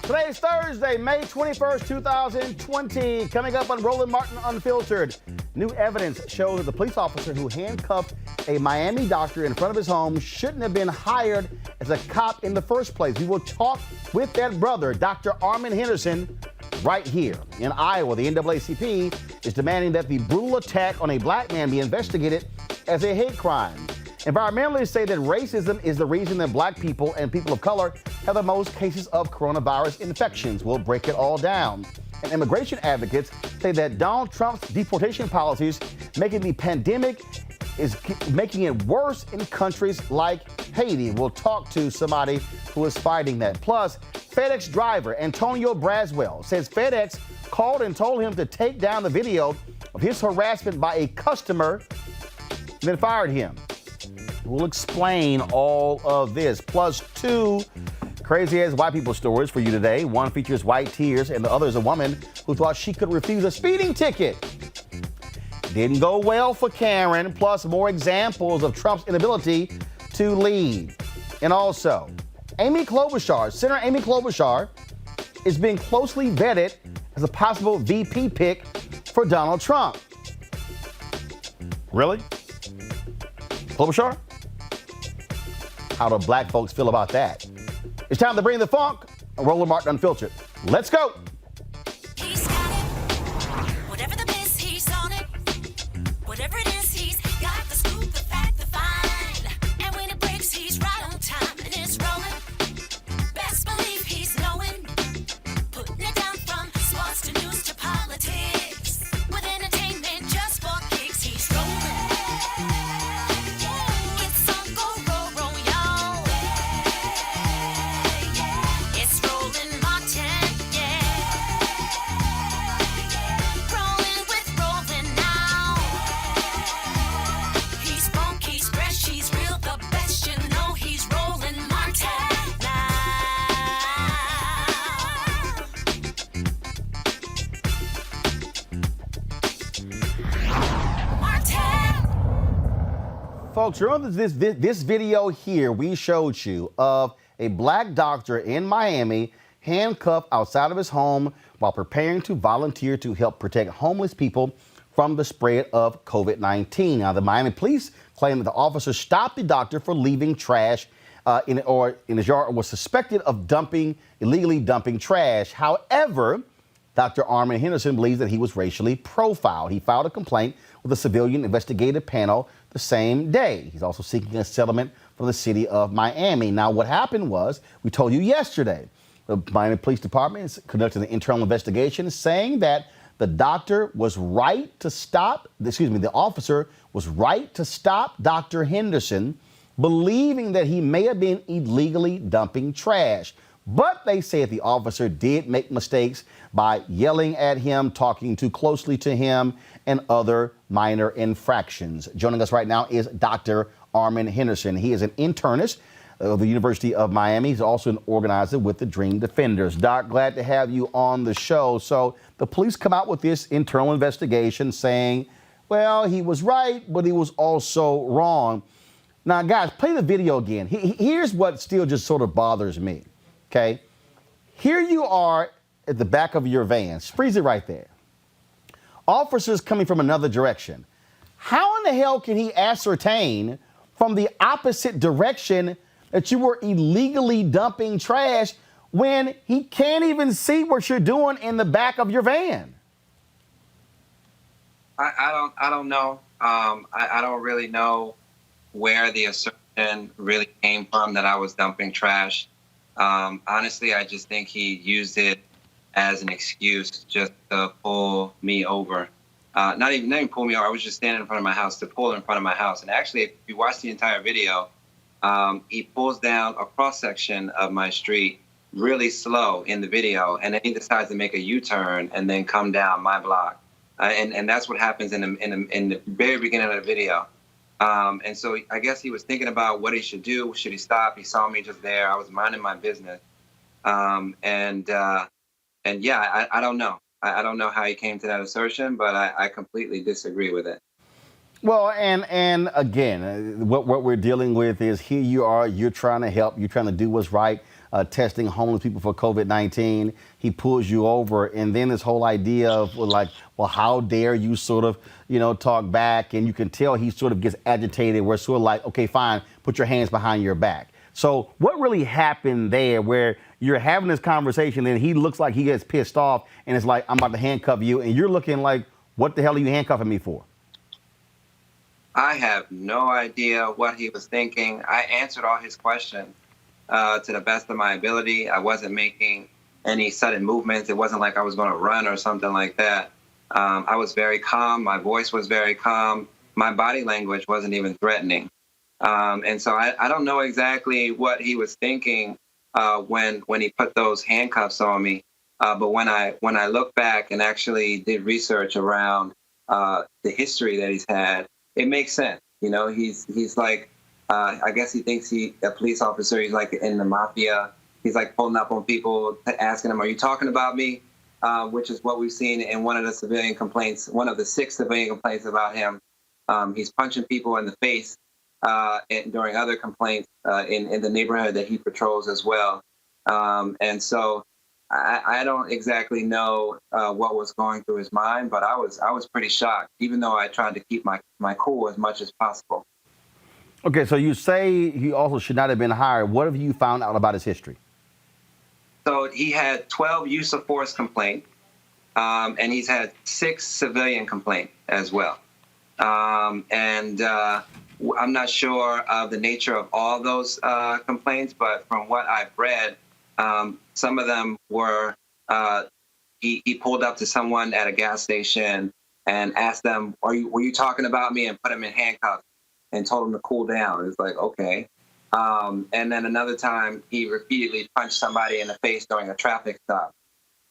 Today is Thursday, May 21st, 2020. Coming up on Roland Martin Unfiltered. New evidence shows that the police officer who handcuffed a Miami doctor in front of his home shouldn't have been hired as a cop in the first place. We will talk with that brother, Dr. Armin Henderson, right here. In Iowa, the NAACP is demanding that the brutal attack on a black man be investigated as a hate crime. Environmentalists say that racism is the reason that black people and people of color have the most cases of coronavirus infections. We'll break it all down. And immigration advocates say that Donald Trump's deportation policies making the pandemic is making it worse in countries like Haiti. We'll talk to somebody who is fighting that. Plus, FedEx driver Antonio Braswell says FedEx called and told him to take down the video of his harassment by a customer and then fired him. We'll explain all of this, plus two crazy-ass white people stories for you today. One features white tears, and the other is a woman who thought she could refuse a speeding ticket. Didn't go well for Karen, plus more examples of Trump's inability to lead. And also, Senator Amy Klobuchar is being closely vetted as a possible VP pick for Donald Trump. Really? Klobuchar? How do black folks feel about that? It's time to bring the funk on Roland Martin Unfiltered. Let's go. He's got it. Whatever the biz, he's on it. Whatever it is, he's got the scoop, the fact, the find. And when it breaks, he's right on time and it's rolling. Best believe he's knowing. Putting it down from sports to news to politics. With entertainment just for kicks, he's rolling. It's on go, roll, y'all. It's Roland Martin, yeah. Rolling with Roland now. He's funk, he's fresh, he's real, the best, you know he's Roland Martin now. Martin. Folks, remember this video here we showed you of a black doctor in Miami handcuffed outside of his home while preparing to volunteer to help protect homeless people from the spread of COVID-19. Now, the Miami police claim that the officer stopped the doctor for leaving trash in his yard, or was suspected of illegally dumping trash. However, Dr. Armin Henderson believes that he was racially profiled. He filed a complaint with the Civilian Investigative Panel the same day. He's also seeking a settlement from the city of Miami. Now, what happened was, we told you yesterday, the Miami Police Department is conducting an internal investigation saying that the officer was right to stop Dr. Henderson, believing that he may have been illegally dumping trash. But they say that the officer did make mistakes by yelling at him, talking too closely to him, and other minor infractions. Joining us right now is Dr. Armin Henderson. He is an internist of the University of Miami. He's also an organizer with the Dream Defenders. Doc, glad to have you on the show. So the police come out with this internal investigation saying, well, he was right, but he was also wrong. Now, guys, play the video again. Here's what still just sort of bothers me. Okay, here you are at the back of your van. Freeze it right there. Officers coming from another direction. How in the hell can he ascertain from the opposite direction that you were illegally dumping trash when he can't even see what you're doing in the back of your van? I don't know. I don't really know where the assertion really came from that I was dumping trash. Honestly, I just think he used it as an excuse just to pull me over. Not even pull me over. I was just standing in front of my house to pull in front of my house. And actually, if you watch the entire video, he pulls down a cross section of my street really slow in the video, and then he decides to make a U-turn and then come down my block. And that's what happens in the very beginning of the video. And so I guess he was thinking about what he should do. Should he stop? He saw me just there. I was minding my business. And yeah, I don't know. I don't know how he came to that assertion, but I completely disagree with it. Well, and again, what we're dealing with is here you are, you're trying to help, you're trying to do what's right. testing homeless people for COVID-19. He pulls you over, and then this whole idea of like, well, how dare you sort of, talk back, and you can tell he sort of gets agitated. We're sort of like, okay, fine, put your hands behind your back. So what really happened there where you're having this conversation and he looks like he gets pissed off and it's like, I'm about to handcuff you, and you're looking like, what the hell are you handcuffing me for? I have no idea what he was thinking. I answered all his questions to the best of my ability. I wasn't making any sudden movements. It wasn't like I was going to run or something like that. I was very calm. My voice was very calm. My body language wasn't even threatening. And so I don't know exactly what he was thinking when he put those handcuffs on me. But when I look back and actually did research around the history that he's had, it makes sense. He's like, I guess he thinks a police officer. He's like in the mafia. He's like pulling up on people, asking them, "Are you talking about me?" Which is what we've seen in one of the civilian complaints, one of the 6 civilian complaints about him. He's punching people in the face during other complaints in the neighborhood that he patrols as well. And so I don't exactly know what was going through his mind, but I was pretty shocked, even though I tried to keep my cool as much as possible. Okay, so you say he also should not have been hired. What have you found out about his history? So he had 12 use of force complaints, and he's had 6 civilian complaints as well. And I'm not sure of the nature of all those complaints, but from what I've read, some of them were he pulled up to someone at a gas station and asked them, were you talking about me, and put him in handcuffs and told him to cool down. It's like, okay. And then another time he repeatedly punched somebody in the face during a traffic stop.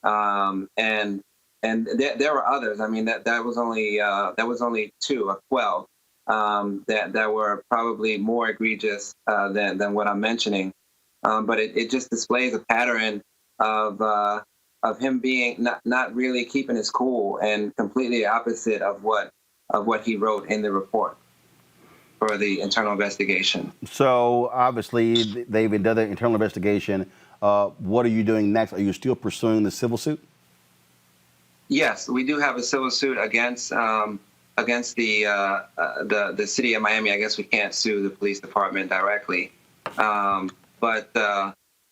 And there were others. I mean, that was only 2 of 12 that were probably more egregious than what I'm mentioning. But it just displays a pattern of him being not really keeping his cool, and completely opposite of what he wrote in the report for the internal investigation. So obviously they've done the internal investigation. What are you doing next? Are you still pursuing the civil suit? Yes, we do have a civil suit against the city of Miami. I guess we can't sue the police department directly, but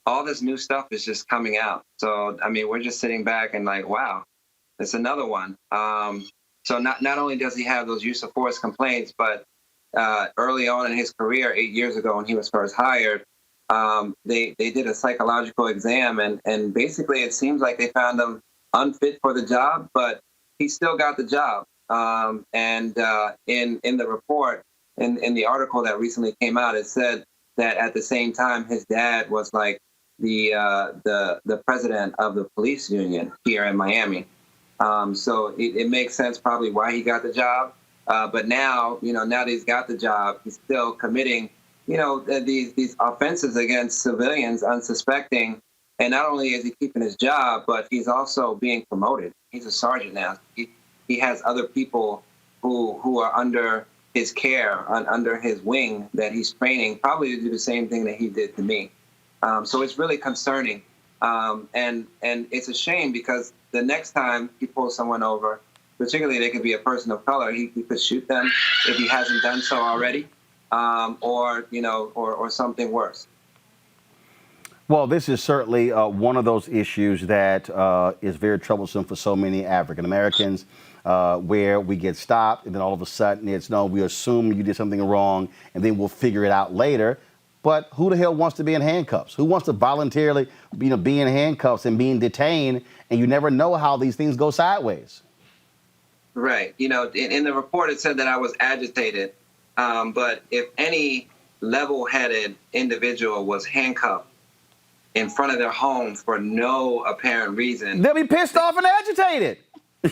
all this new stuff is just coming out. So I mean, we're just sitting back and like, wow, it's another one. So not only does he have those use of force complaints, but early on in his career, 8 years ago when he was first hired, they did a psychological exam, and basically it seems like they found him unfit for the job, but he still got the job. And in the report, in the article that recently came out, it said that at the same time his dad was like the president of the police union here in Miami. So it makes sense probably why he got the job. But now that he's got the job, he's still committing, these offenses against civilians, unsuspecting. And not only is he keeping his job, but he's also being promoted. He's a sergeant now. He has other people who are under his care, under his wing, that he's training, probably to do the same thing that he did to me. So it's really concerning. And it's a shame, because the next time he pulls someone over, particularly they could be a person of color, he could shoot them if he hasn't done so already, or something worse. Well, this is certainly one of those issues that is very troublesome for so many African Americans, where we get stopped and then all of a sudden we assume you did something wrong and then we'll figure it out later. But who the hell wants to be in handcuffs? Who wants to voluntarily be in handcuffs and being detained, and you never know how these things go sideways? Right. In the report, it said that I was agitated. But if any level-headed individual was handcuffed in front of their home for no apparent reason, they'll be pissed off and agitated.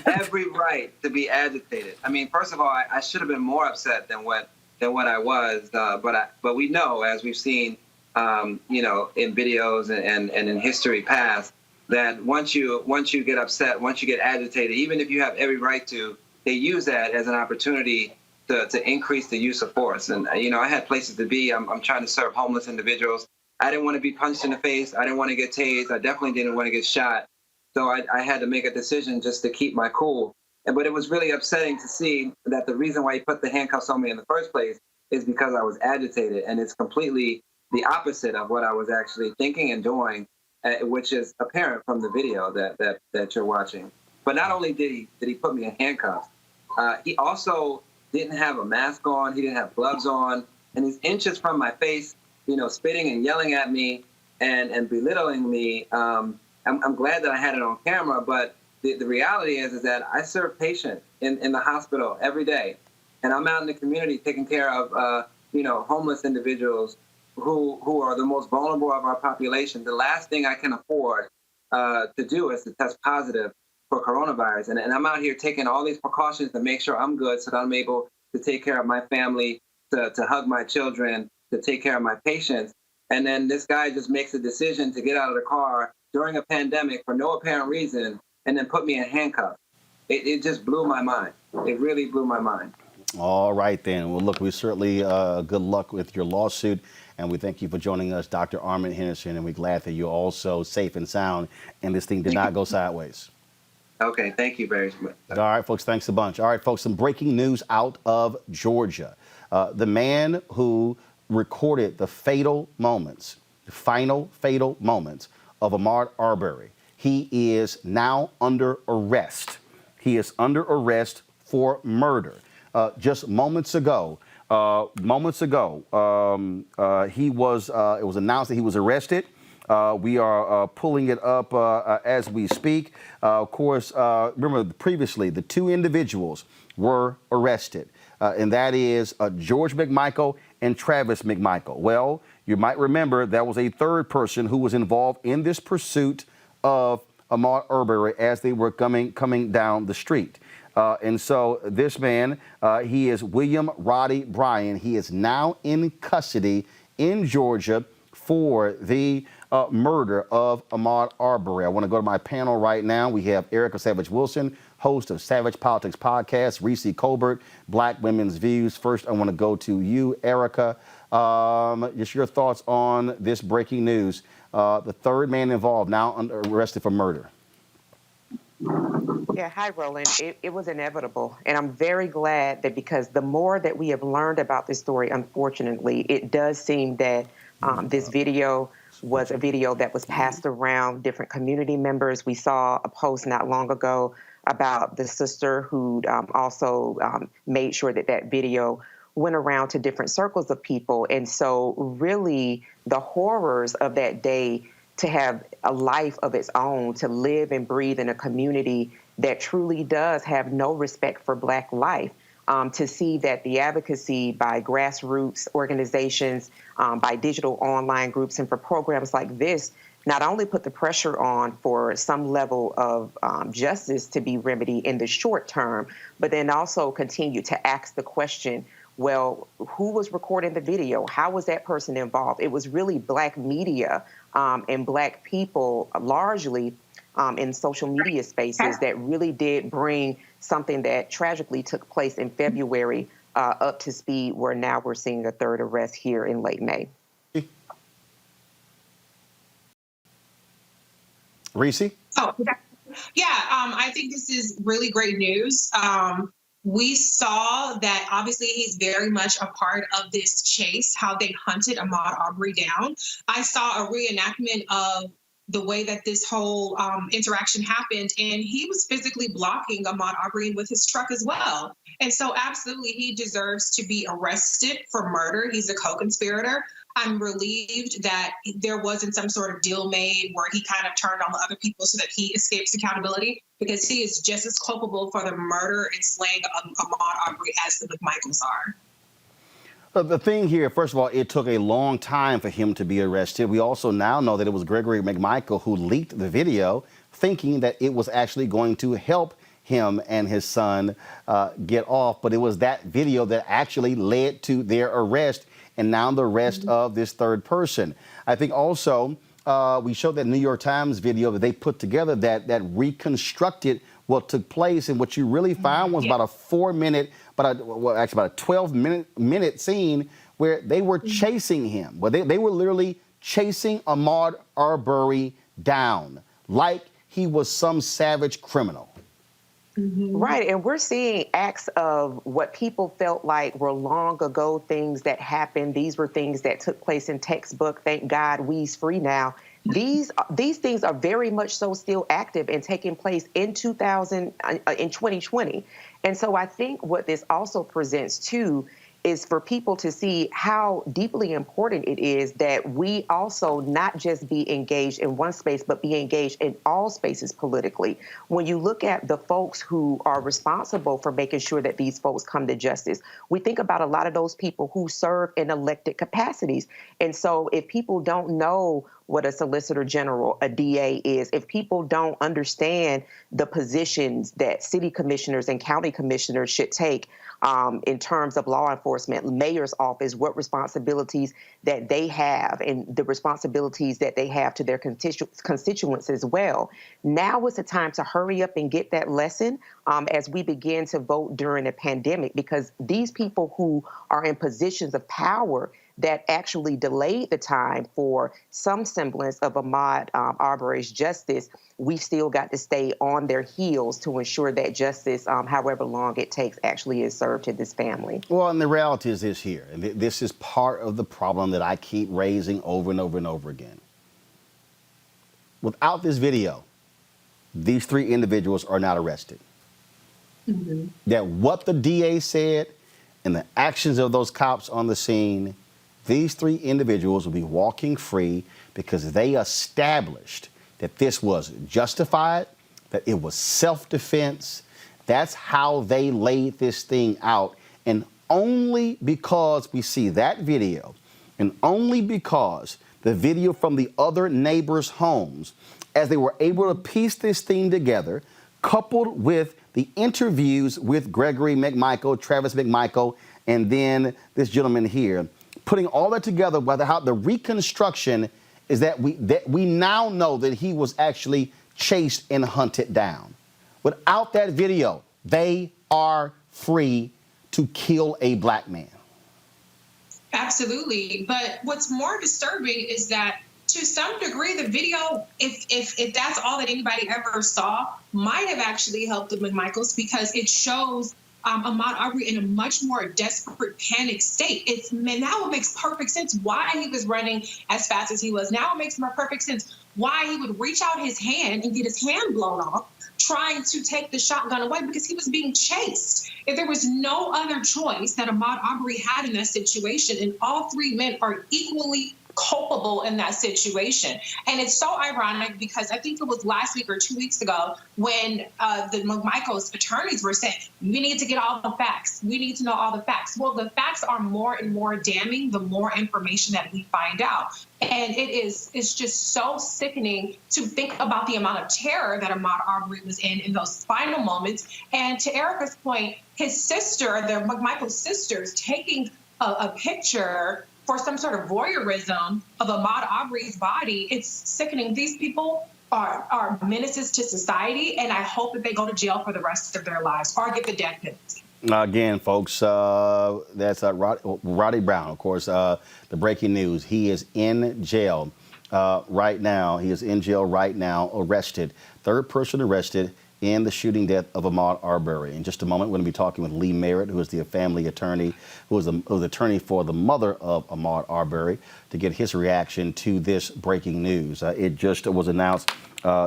Every right to be agitated. I mean, first of all, I should have been more upset than what I was. But we know, as we've seen, in videos and in history past, that once you get upset, once you get agitated, even if you have every right to, they use that as an opportunity to increase the use of force. And I had places to be. I'm trying to serve homeless individuals. I didn't want to be punched in the face. I didn't want to get tased. I definitely didn't want to get shot. So I had to make a decision just to keep my cool. But it was really upsetting to see that the reason why he put the handcuffs on me in the first place is because I was agitated. And it's completely the opposite of what I was actually thinking and doing, which is apparent from the video that you're watching. But not only did he put me in handcuffs, he also didn't have a mask on. He didn't have gloves on. And he's inches from my face, spitting and yelling at me and belittling me. I'm glad that I had it on camera, but the reality is that I serve patients in the hospital every day. And I'm out in the community taking care of, homeless individuals who are the most vulnerable of our population. The last thing I can afford to do is to test positive for coronavirus. And I'm out here taking all these precautions to make sure I'm good so that I'm able to take care of my family, to hug my children, to take care of my patients. And then this guy just makes a decision to get out of the car during a pandemic for no apparent reason and then put me in handcuffs. It just blew my mind. It really blew my mind. All right, then. Well, look, we certainly good luck with your lawsuit, and we thank you for joining us, Dr. Armin Henderson, and we're glad that you're also safe and sound, and this thing did not go sideways. Okay, thank you very much. All right, folks, thanks a bunch. All right, folks, some breaking news out of Georgia. The man who recorded the fatal moments, the final fatal moments of Ahmaud Arbery, he is now under arrest. He is under arrest for murder. Just moments ago, it was announced that he was arrested. We are pulling it up as we speak. Of course, remember previously the two individuals were arrested, and that is George McMichael and Travis McMichael. Well, you might remember there was a third person who was involved in this pursuit of Ahmaud Arbery as they were coming down the street. And so this man, he is William Roddy Bryan. He is now in custody in Georgia for the murder of Ahmaud Arbery. I want to go to my panel right now. We have Erica Savage Wilson, host of Savage Politics Podcast, Reese Colbert, Black Women's Views. First, I want to go to you, Erica. Just your thoughts on this breaking news. The third man involved now arrested for murder. Yeah, hi, Roland. It was inevitable. And I'm very glad that because the more that we have learned about this story, unfortunately, it does seem that this video was a video that was passed around different community members. We saw a post not long ago about the sister who also made sure that video went around to different circles of people. And so really the horrors of that day, to have a life of its own, to live and breathe in a community that truly does have no respect for Black life, to see that the advocacy by grassroots organizations, by digital online groups, and for programs like this, not only put the pressure on for some level of justice to be remedied in the short term, but then also continue to ask the question, well, who was recording the video? How was that person involved? It was really Black media and Black people largely in social media spaces that really did bring something that tragically took place in February up to speed, where now we're seeing a third arrest here in late May. Reese? Oh, yeah. I think this is really great news. We saw that obviously he's very much a part of this chase, how they hunted Ahmaud Arbery down. I saw a reenactment of the way that this whole interaction happened, and he was physically blocking Ahmaud Arbery with his truck as well. And so absolutely he deserves to be arrested for murder. He's a co-conspirator. I'm relieved that there wasn't some sort of deal made where he kind of turned on the other people so that he escapes accountability, because he is just as culpable for the murder and slaying of Ahmaud Arbery as the McMichaels are. The thing here, first of all, it took a long time for him to be arrested. We also now know that it was Gregory McMichael who leaked the video, thinking that it was actually going to help him and his son get off. But it was that video that actually led to their arrest, and now the arrest of this third person. I think also we showed that New York Times video that they put together that reconstructed what took place, and what you really found was about a 4-minute, about a 12-minute scene where they were chasing him. Well, they were literally chasing Ahmaud Arbery down like he was some savage criminal. Right, and we're seeing acts of what people felt like were long ago things that happened. These were things that took place in textbook. Thank God we's free now. These things are very much so still active and taking place in 2020. And so I think what this also presents too is for people to see how deeply important it is that we also not just be engaged in one space, but be engaged in all spaces politically. When you look at the folks who are responsible for making sure that these folks come to justice, we think about a lot of those people who serve in elected capacities. And so if people don't know what a solicitor general, a DA is, if people don't understand the positions that city commissioners and county commissioners should take in terms of law enforcement, mayor's office, what responsibilities that they have and the responsibilities that they have to their constituents as well. Now is the time to hurry up and get that lesson as we begin to vote during a pandemic, because these people who are in positions of power that actually delayed the time for some semblance of Ahmaud Arbery's justice, we've still got to stay on their heels to ensure that justice, however long it takes, actually is served to this family. Well, and the reality is this here, and this is part of the problem that I keep raising over and over and over again. Without this video, these three individuals are not arrested. That what the DA said and the actions of those cops on the scene, these three individuals will be walking free because they established that this was justified, that it was self-defense. That's how they laid this thing out. And only because we see that video, and only because the video from the other neighbors' homes, as they were able to piece this thing together, coupled with the interviews with Gregory McMichael, Travis McMichael, and then this gentleman here, putting all that together, whether how the reconstruction is that we now know that he was actually chased and hunted down. Without that video, they are free to kill a black man. Absolutely. But what's more disturbing is that to some degree, the video, if that's all that anybody ever saw, might have actually helped the McMichaels, because it shows Ahmaud Arbery in a much more desperate, panicked state. Now it makes perfect sense why he was running as fast as he was. Now it makes more perfect sense why he would reach out his hand and get his hand blown off trying to take the shotgun away, because he was being chased. If there was no other choice that Ahmaud Arbery had in that situation, and all three men are equally culpable in that situation. And it's so ironic because I think it was last week or 2 weeks ago when the McMichael's attorneys were saying, we need to get all the facts. We need to know all the facts. Well, the facts are more and more damning the more information that we find out. And it's just so sickening to think about the amount of terror that Ahmaud Arbery was in those final moments. And to Erica's point, his sister, the McMichael's sisters, taking a picture for some sort of voyeurism of Ahmaud Arbery's body, it's sickening. These people are menaces to society, and I hope that they go to jail for the rest of their lives or get the death penalty. Again, folks, that's Roddy Brown, of course, the breaking news. He is in jail right now. He is in jail right now, arrested. Third person arrested in the shooting death of Ahmaud Arbery. In just a moment, we're going to be talking with Lee Merritt, who is the family attorney, who is the attorney for the mother of Ahmaud Arbery, to get his reaction to this breaking news. It just was announced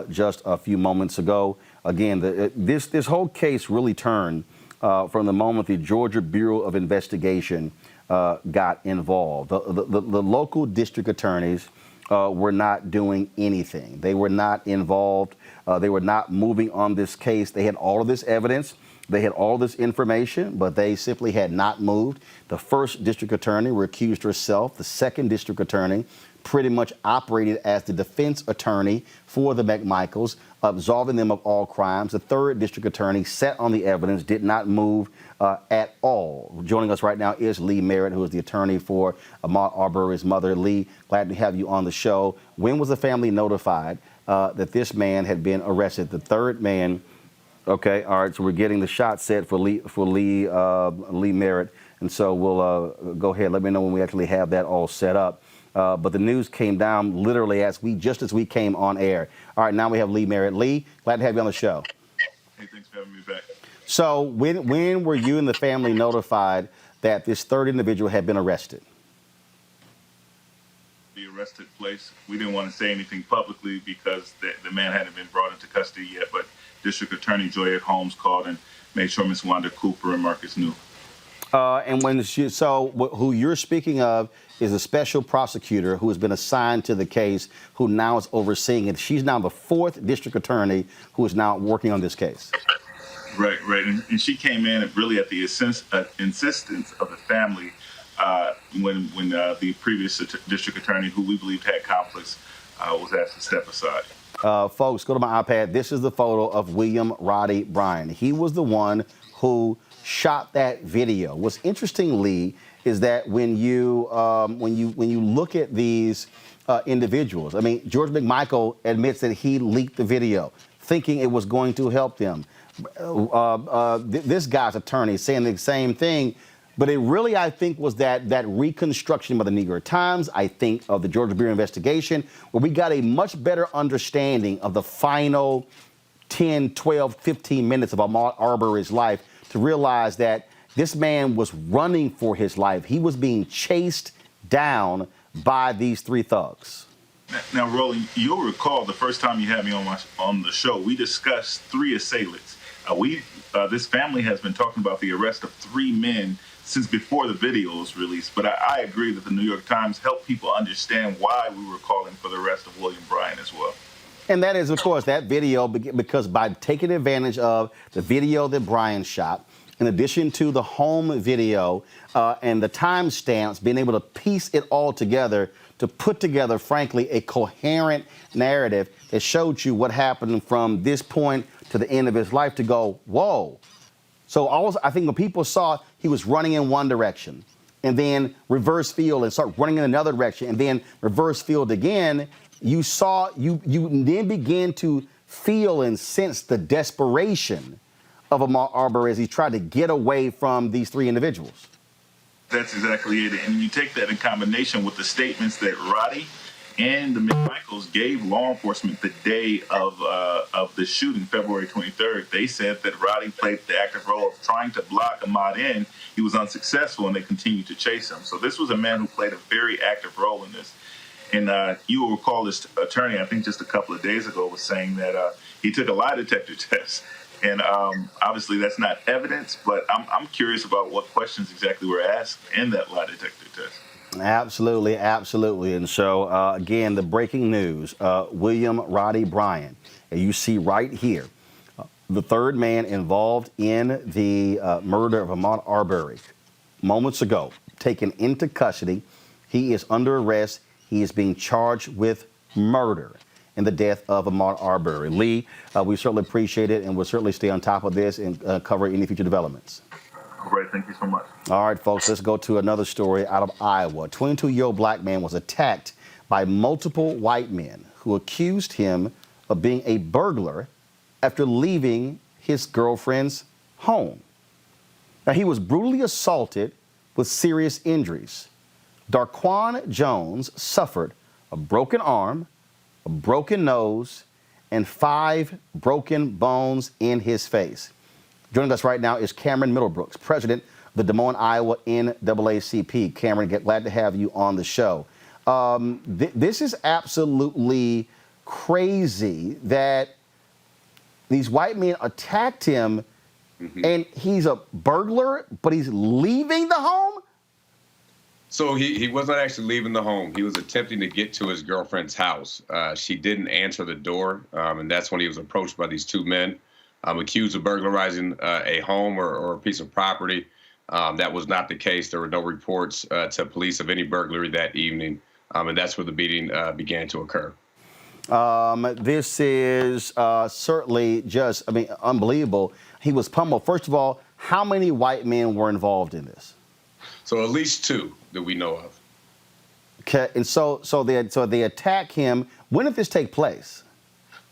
just a few moments ago. Again, this whole case really turned from the moment the Georgia Bureau of Investigation got involved. The local district attorneys were not doing anything. They were not involved. They were not moving on this case. They had all of this evidence. They had all this information, but they simply had not moved. The first district attorney recused herself. The second district attorney pretty much operated as the defense attorney for the McMichaels, absolving them of all crimes. The third district attorney sat on the evidence, did not move at all. Joining us right now is Lee Merritt, who is the attorney for Ahmaud Arbery's mother. Lee, glad to have you on the show. When was the family notified that this man had been arrested? The third man. Okay, all right. So we're getting the shot set for Lee Merritt, and so we'll go ahead. Let me know when we actually have that all set up. But the news came down literally just as we came on air. All right, now we have Lee Merritt. Lee, glad to have you on the show. Hey, thanks for having me back. So when were you and the family notified that this third individual had been arrested? The arrested place. We didn't want to say anything publicly because the man hadn't been brought into custody yet, but District Attorney Joyette Holmes called and made sure Ms. Wanda Cooper and Marcus knew. Who you're speaking of is a special prosecutor who has been assigned to the case, who now is overseeing it. She's now the 4th district attorney who is now working on this case. Right. And she came in really at the insistence of the family when the previous district attorney, who we believed had conflicts, was asked to step aside. Folks, go to my iPad. This is the photo of William Roddy Bryan. He was the one who shot that video. What's interesting, Lee, is that when you look at these individuals, I mean, George McMichael admits that he leaked the video, thinking it was going to help them. This guy's attorney saying the same thing, but it really, I think, was that reconstruction by the New York Times, I think, of the Georgia Bureau investigation, where we got a much better understanding of the final 10, 12, 15 minutes of Ahmaud Arbery's life to realize that this man was running for his life. He was being chased down by these 3 thugs. Now, Roland, you'll recall the first time you had me on the show, we discussed 3 assailants. This family has been talking about the arrest of 3 men since before the video was released. But I agree that the New York Times helped people understand why we were calling for the arrest of William Bryan as well. And that is, of course, that video, because by taking advantage of the video that Bryan shot, in addition to the home video and the timestamps, being able to piece it all together to put together, frankly, a coherent narrative that showed you what happened from this point to the end of his life to go, whoa. So I think when people saw he was running in one direction and then reverse field and start running in another direction and then reverse field again, you then began to feel and sense the desperation of Ahmaud Arbery as he tried to get away from these 3 individuals. That's exactly it. And you take that in combination with the statements that Roddy and the McMichaels gave law enforcement the day of the shooting, February 23rd. They said that Roddy played the active role of trying to block Ahmaud in. He was unsuccessful, and they continued to chase him. So this was a man who played a very active role in this. And you will recall this attorney, I think just a couple of days ago, was saying that he took a lie detector test. And obviously that's not evidence, but I'm curious about what questions exactly were asked in that lie detector test. Absolutely. And so, again, the breaking news, William Roddy Bryan, you see right here, the 3rd man involved in the murder of Ahmaud Arbery, moments ago, taken into custody. He is under arrest. He is being charged with murder in the death of Ahmaud Arbery. Lee, we certainly appreciate it, and we'll certainly stay on top of this and cover any future developments. All right, thank you so much. All right, folks, let's go to another story out of Iowa. A 22-year-old black man was attacked by multiple white men who accused him of being a burglar after leaving his girlfriend's home. Now, he was brutally assaulted with serious injuries. Darquan Jones suffered a broken arm, a broken nose, and 5 broken bones in his face. Joining us right now is Cameron Middlebrooks, president of the Des Moines, Iowa NAACP. Cameron, glad to have you on the show. This is absolutely crazy that these white men attacked him, and he's a burglar, but he's leaving the home? So he wasn't actually leaving the home. He was attempting to get to his girlfriend's house. She didn't answer the door, and that's when he was approached by these 2 men. Accused of burglarizing a home or a piece of property. That was not the case. There were no reports to police of any burglary that evening, and that's where the beating began to occur. This is certainly just, unbelievable. He was pummeled. First of all, how many white men were involved in this? So at least 2 that we know of. Okay, and so they attack him. When did this take place?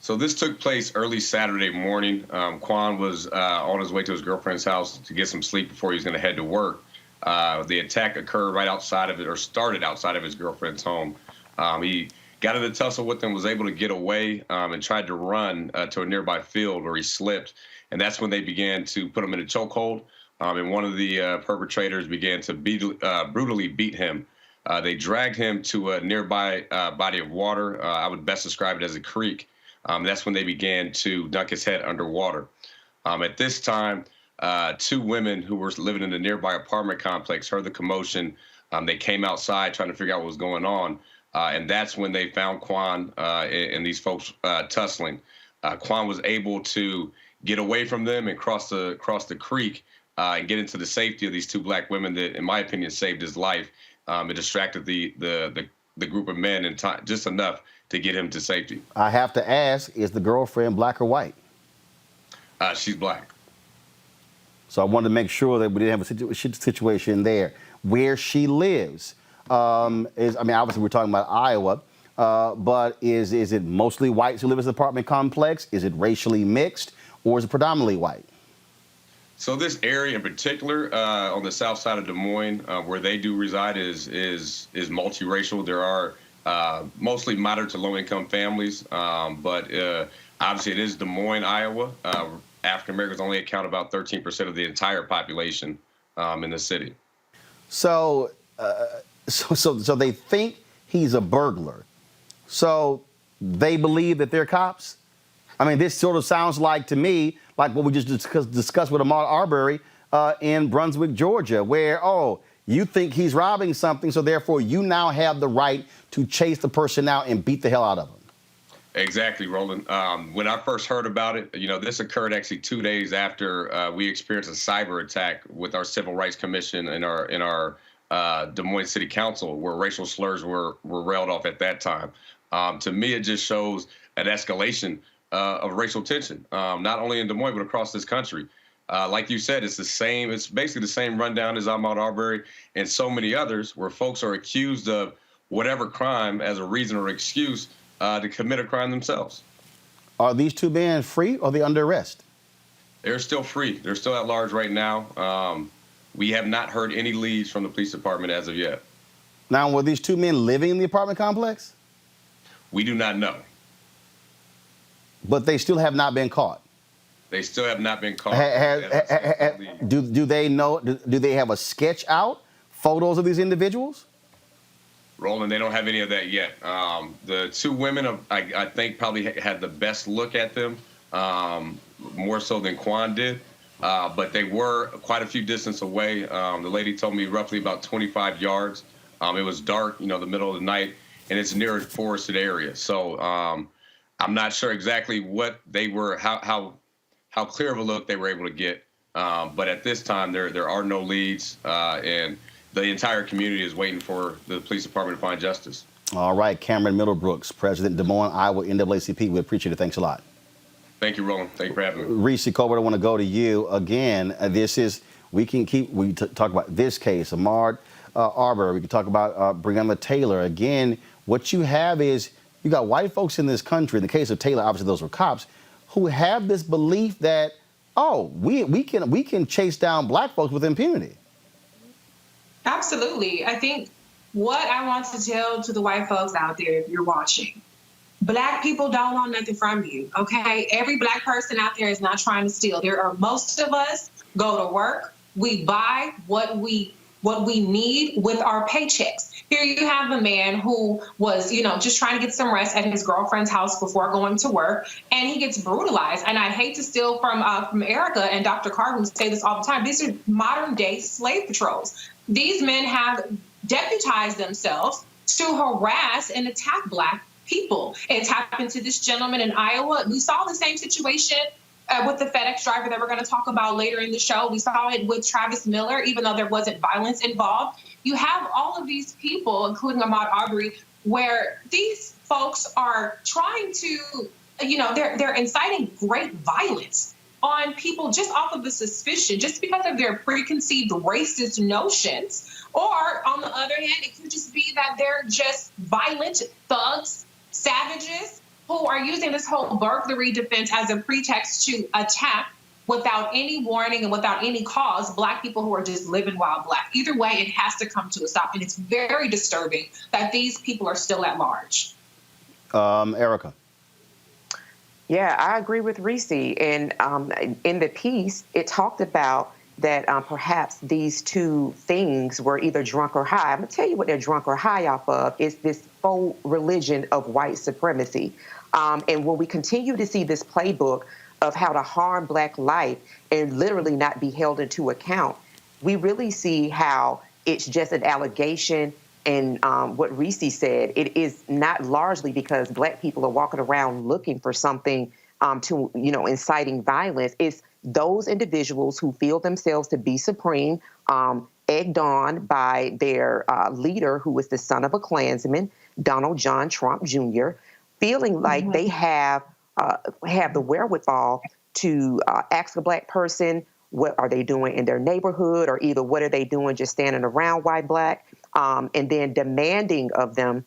So this took place early Saturday morning. Quan was on his way to his girlfriend's house to get some sleep before he was going to head to work. The attack occurred right outside of it, or started outside of his girlfriend's home. He got in a tussle with them, was able to get away, and tried to run to a nearby field where he slipped. And that's when they began to put him in a chokehold. And one of the perpetrators began to brutally beat him. They dragged him to a nearby body of water. I would best describe it as a creek. That's when they began to dunk his head underwater. At this time, two women who were living in a nearby apartment complex heard the commotion. They came outside trying to figure out what was going on. And that's when they found Quan and these folks tussling. Quan was able to get away from them and cross the creek and get into the safety of these two black women that, in my opinion, saved his life. It distracted the group of men in time, just enough to get him to safety. I have to ask, is the girlfriend black or white? She's black. So I wanted to make sure that we didn't have a situation there. Where she lives obviously we're talking about Iowa, but is it mostly whites who live in this apartment complex? Is it racially mixed, or is it predominantly white? So this area in particular, on the south side of Des Moines, where they do reside, is multiracial. There are mostly moderate to low-income families, but obviously it is Des Moines, Iowa. African Americans only account about 13% of the entire population in the city. So they think he's a burglar. So they believe that they're cops? I mean, this sort of sounds like, to me, like what we just discussed with Ahmaud Arbery in Brunswick, Georgia, where, you think he's robbing something, so therefore you now have the right to chase the person out and beat the hell out of him. Exactly, Roland. When I first heard about it, this occurred actually 2 days after we experienced a cyber attack with our Civil Rights Commission and our Des Moines City Council, where racial slurs were railed off at that time. To me, it just shows an escalation of racial tension, not only in Des Moines, but across this country. Like you said, it's basically the same rundown as Ahmaud Arbery and so many others, where folks are accused of whatever crime as a reason or excuse to commit a crime themselves. Are these two men free, or are they under arrest? They're still free. They're still at large right now. We have not heard any leads from the police department as of yet. Now, were these two men living in the apartment complex? We do not know. But they still have not been caught? They still have not been caught. Do they know? Do they have a sketch out, photos of these individuals? Roland, they don't have any of that yet. The two women, I think, probably had the best look at them, more so than Quan did. But they were quite a few distance away. The lady told me roughly about 25 yards. It was dark, the middle of the night, and it's near a forested area. So I'm not sure exactly what they were, how clear of a look they were able to get. But at this time, there are no leads, and the entire community is waiting for the police department to find justice. All right, Cameron Middlebrooks, President, Des Moines, Iowa, NAACP. We appreciate it. Thanks a lot. Thank you, Roland. Thank you for having me. Reese Colbert, I want to go to you again. We talk about this case, Ahmaud Arbery. We can talk about Breonna Taylor. Again, what you have is you got white folks in this country, in the case of Taylor, obviously those were cops, who have this belief that, we can chase down black folks with impunity. Absolutely. I think what I want to tell to the white folks out there, if you're watching, black people don't want nothing from you, okay? Every black person out there is not trying to steal. Most of us go to work, we buy what we need with our paychecks. Here you have a man who was, just trying to get some rest at his girlfriend's house before going to work, and he gets brutalized. And I hate to steal from Erica and Dr. Carter, who say this all the time. These are modern day slave patrols. These men have deputized themselves to harass and attack black people. It's happened to this gentleman in Iowa. We saw the same situation with the FedEx driver that we're going to talk about later in the show. We saw it with Travis Miller, even though there wasn't violence involved. You have all of these people, including Ahmaud Arbery, where these folks are trying to, they're inciting great violence on people just off of the suspicion, just because of their preconceived racist notions. Or on the other hand, it could just be that they're just violent thugs, savages, who are using this whole burglary defense as a pretext to attack without any warning and without any cause, Black people who are just living wild Black. Either way, it has to come to a stop. And it's very disturbing that these people are still at large. Erica. Yeah, I agree with Reese. And in the piece, it talked about that perhaps these two things were either drunk or high. I'm going to tell you what they're drunk or high off of is this faux religion of white supremacy. And when we continue to see this playbook of how to harm Black life and literally not be held into account, we really see how it's just an allegation. And what Reese said, it is not largely because Black people are walking around looking for something to, inciting violence. It's those individuals who feel themselves to be supreme, egged on by their leader, who is the son of a Klansman, Donald John Trump Jr., feeling like they have the wherewithal to ask a Black person what are they doing in their neighborhood, or either what are they doing just standing around white Black, and then demanding of them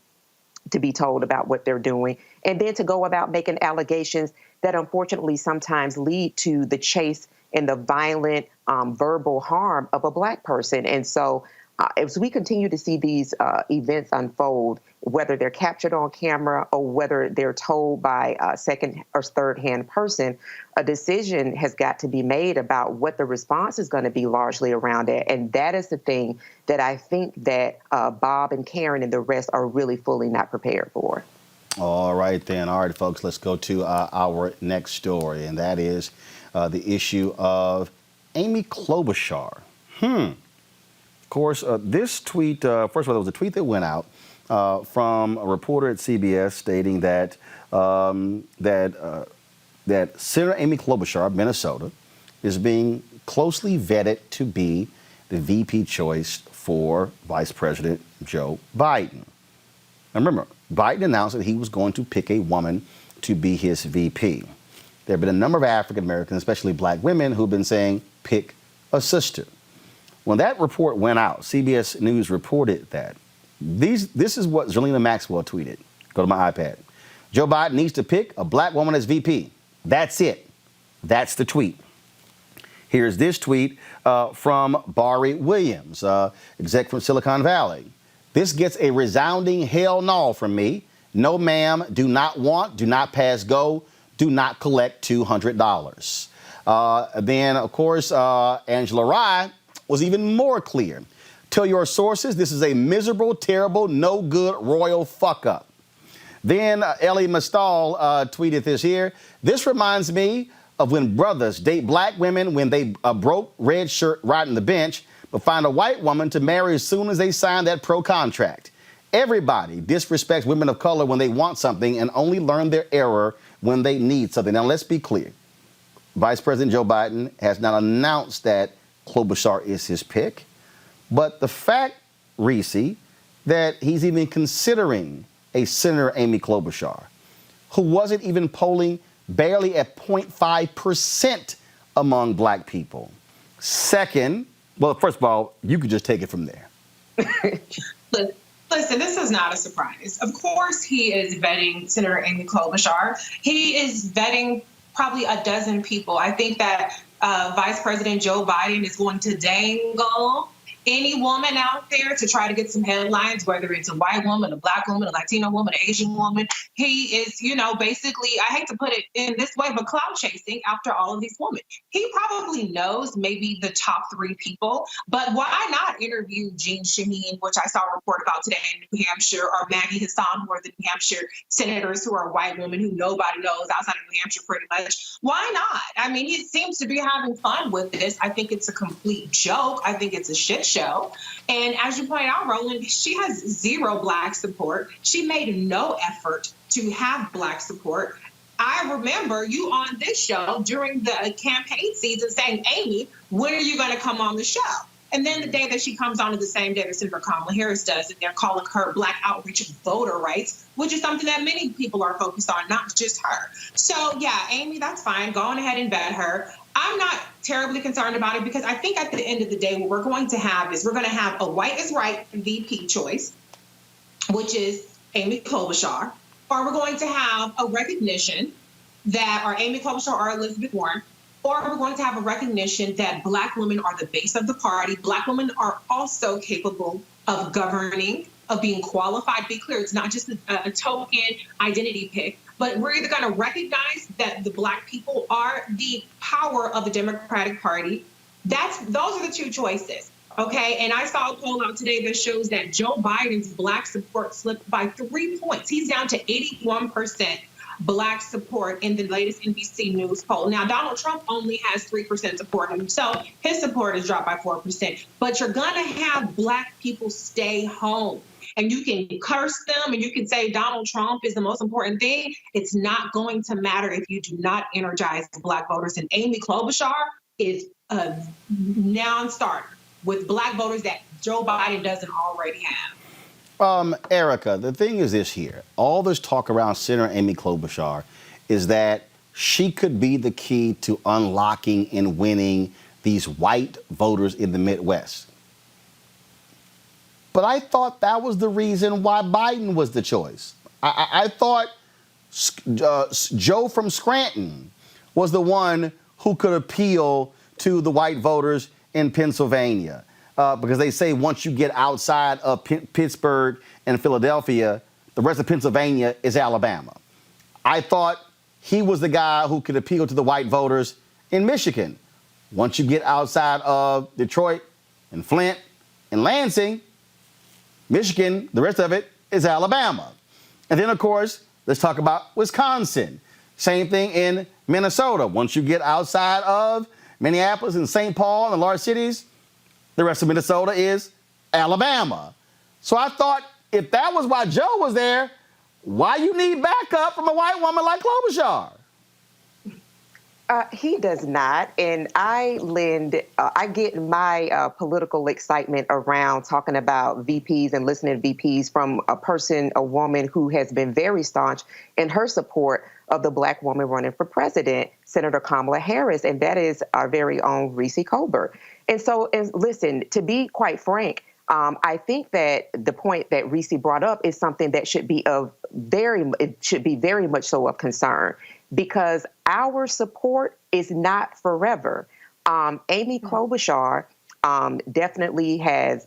to be told about what they're doing, and then to go about making allegations that unfortunately sometimes lead to the chase and the violent verbal harm of a Black person. And so as we continue to see these events unfold, whether they're captured on camera or whether they're told by a second or third hand person, a decision has got to be made about what the response is going to be largely around it. And that is the thing that I think that Bob and Karen and the rest are really fully not prepared for. All right, then. All right, folks, let's go to our next story, and that is the issue of Amy Klobuchar. Of course, this tweet, first of all, there was a tweet that went out from a reporter at CBS stating that that Senator Amy Klobuchar of Minnesota is being closely vetted to be the VP choice for Vice President Joe Biden. Now remember, Biden announced that he was going to pick a woman to be his VP. There have been a number of African Americans, especially Black women, who've been saying, pick a sister. When that report went out, CBS News reported that this is what Zelina Maxwell tweeted. Go to my iPad. Joe Biden needs to pick a Black woman as VP. That's it. That's the tweet. Here's this tweet from Barry Williams, exec from Silicon Valley. This gets a resounding hell no from me. No, ma'am, do not want, do not pass go, do not collect $200. Then, of course, Angela Rye was even more clear. Tell your sources this is a miserable, terrible, no good royal fuck up. Then Ellie Mastal tweeted this here. This reminds me of when brothers date Black women when they broke red shirt riding the bench, but find a white woman to marry as soon as they sign that pro contract. Everybody disrespects women of color when they want something and only learn their error when they need something. Now, let's be clear. Vice President Joe Biden has not announced that Klobuchar is his pick, but the fact, Reese, that he's even considering a Senator Amy Klobuchar, who wasn't even polling barely at 0.5% among Black people. Second, well, first of all, you could just take it from there. Listen, this is not a surprise. Of course he is vetting Senator Amy Klobuchar. He is vetting probably a dozen people. I think that Vice President Joe Biden is going to dangle any woman out there to try to get some headlines, whether it's a white woman, a Black woman, a Latino woman, an Asian woman. He is, basically, I hate to put it in this way, but clout chasing after all of these women. He probably knows maybe the top 3 people, but why not interview Jean Shaheen, which I saw a report about today in New Hampshire, or Maggie Hassan, who are the New Hampshire senators who are white women who nobody knows outside of New Hampshire pretty much. Why not? I mean, he seems to be having fun with this. I think it's a complete joke. I think it's a shit show. And as you pointed out, Roland, she has 0 Black support. She made no effort to have Black support. I remember you on this show during the campaign season saying, Amy, when are you going to come on the show? And then the day that she comes on is the same day that Senator Kamala Harris does, and they're calling her Black outreach and voter rights, which is something that many people are focused on, not just her. So, yeah, Amy, that's fine. Go on ahead and vet her. I'm not terribly concerned about it because I think at the end of the day, what we're going to have is we're going to have a white is right VP choice, which is Amy Klobuchar, or we're going to have a recognition that, or Amy Klobuchar or Elizabeth Warren, or we're going to have a recognition that Black women are the base of the party. Black women are also capable of governing, of being qualified. Be clear, it's not just a token identity pick, but we're either going to recognize that the Black people are the power of the Democratic Party. Those are the two choices. Okay, and I saw a poll out today that shows that Joe Biden's Black support slipped by 3 points. He's down to 81% Black support in the latest NBC News poll. Now, Donald Trump only has 3% support himself. His support has dropped by 4%. But you're going to have Black people stay home. And you can curse them and you can say Donald Trump is the most important thing. It's not going to matter if you do not energize Black voters. And Amy Klobuchar is a non-starter with Black voters that Joe Biden doesn't already have. Erica, the thing is this here. All this talk around Senator Amy Klobuchar is that she could be the key to unlocking and winning these white voters in the Midwest. But I thought that was the reason why Biden was the choice. I thought Joe from Scranton was the one who could appeal to the white voters in Pennsylvania. Because they say once you get outside of Pittsburgh and Philadelphia, the rest of Pennsylvania is Alabama. I thought he was the guy who could appeal to the white voters in Michigan. Once you get outside of Detroit and Flint and Lansing, Michigan, the rest of it is Alabama. And then, of course, let's talk about Wisconsin. Same thing in Minnesota. Once you get outside of Minneapolis and St. Paul and the large cities, the rest of Minnesota is Alabama. So I thought if that was why Joe was there, why you need backup from a white woman like Klobuchar? He does not, and I get my political excitement around talking about VPs and listening to VPs from a woman who has been very staunch in her support of the Black woman running for president, Senator Kamala Harris, and that is our very own Reese Colbert. And so, listen, to be quite frank, I think that the point that Reese brought up is something that should be very much so of concern, because our support is not forever. Amy Klobuchar definitely has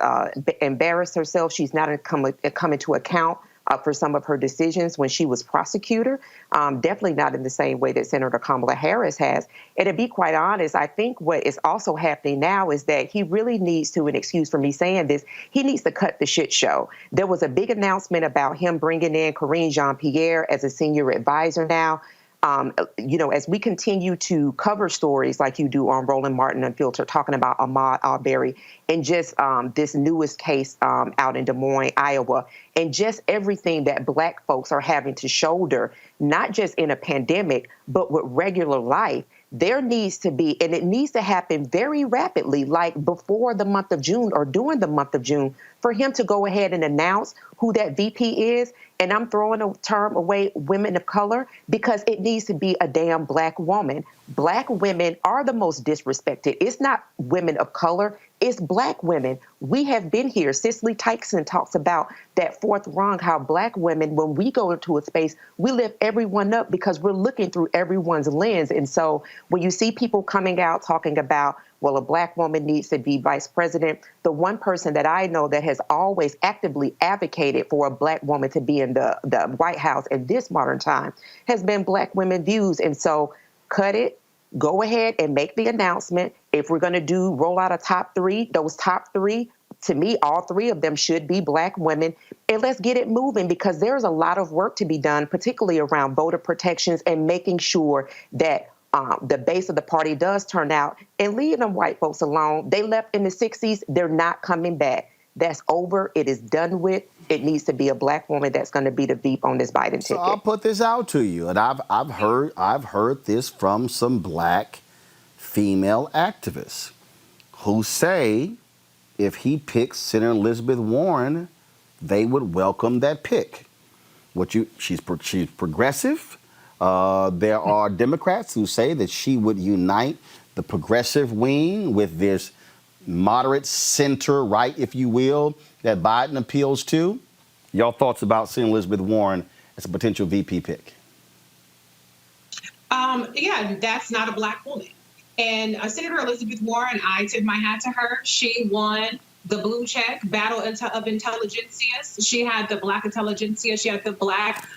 embarrassed herself. She's not come into account for some of her decisions when she was prosecutor, definitely not in the same way that Senator Kamala Harris has. And to be quite honest, I think what is also happening now is that he really needs to, and excuse for me saying this, he needs to cut the shit show. There was a big announcement about him bringing in Karine Jean-Pierre as a senior advisor now. As we continue to cover stories like you do on Roland Martin Unfiltered, talking about Ahmaud Arbery and just this newest case out in Des Moines, Iowa, and just everything that Black folks are having to shoulder, not just in a pandemic, but with regular life, there needs to be, and it needs to happen very rapidly, like before the month of June or during the month of June, for him to go ahead and announce who that VP is. And I'm throwing a term away, women of color, because it needs to be a damn Black woman. Black women are the most disrespected. It's not women of color. It's Black women. We have been here. Cicely Tyson talks about that fourth rung, how Black women, when we go into a space, we lift everyone up because we're looking through everyone's lens. And so when you see people coming out talking about, well, a Black woman needs to be vice president, the one person that I know that has always actively advocated for a Black woman to be in the White House in this modern time has been Black Women Views. And so cut it. Go ahead and make the announcement. If we're going to roll out a top three, those top three, to me, all three of them should be Black women. And let's get it moving, because there's a lot of work to be done, particularly around voter protections and making sure that the base of the party does turn out, and leave them white folks alone. They left in the 60s. They're not coming back. That's over. It is done with. It needs to be a Black woman that's going to be the Veep on this Biden ticket. So I'll put this out to you, and I've heard this from some Black female activists who say if he picks Senator Elizabeth Warren, they would welcome that pick. She's progressive. There are Democrats who say that she would unite the progressive wing with this moderate center right, if you will, that Biden appeals to. Your thoughts about seeing Elizabeth Warren as a potential VP pick? Yeah, that's not a Black woman. And Senator Elizabeth Warren, I tip my hat to her. She won the blue check battle of intelligentsias. She had the black intelligentsia. She had the black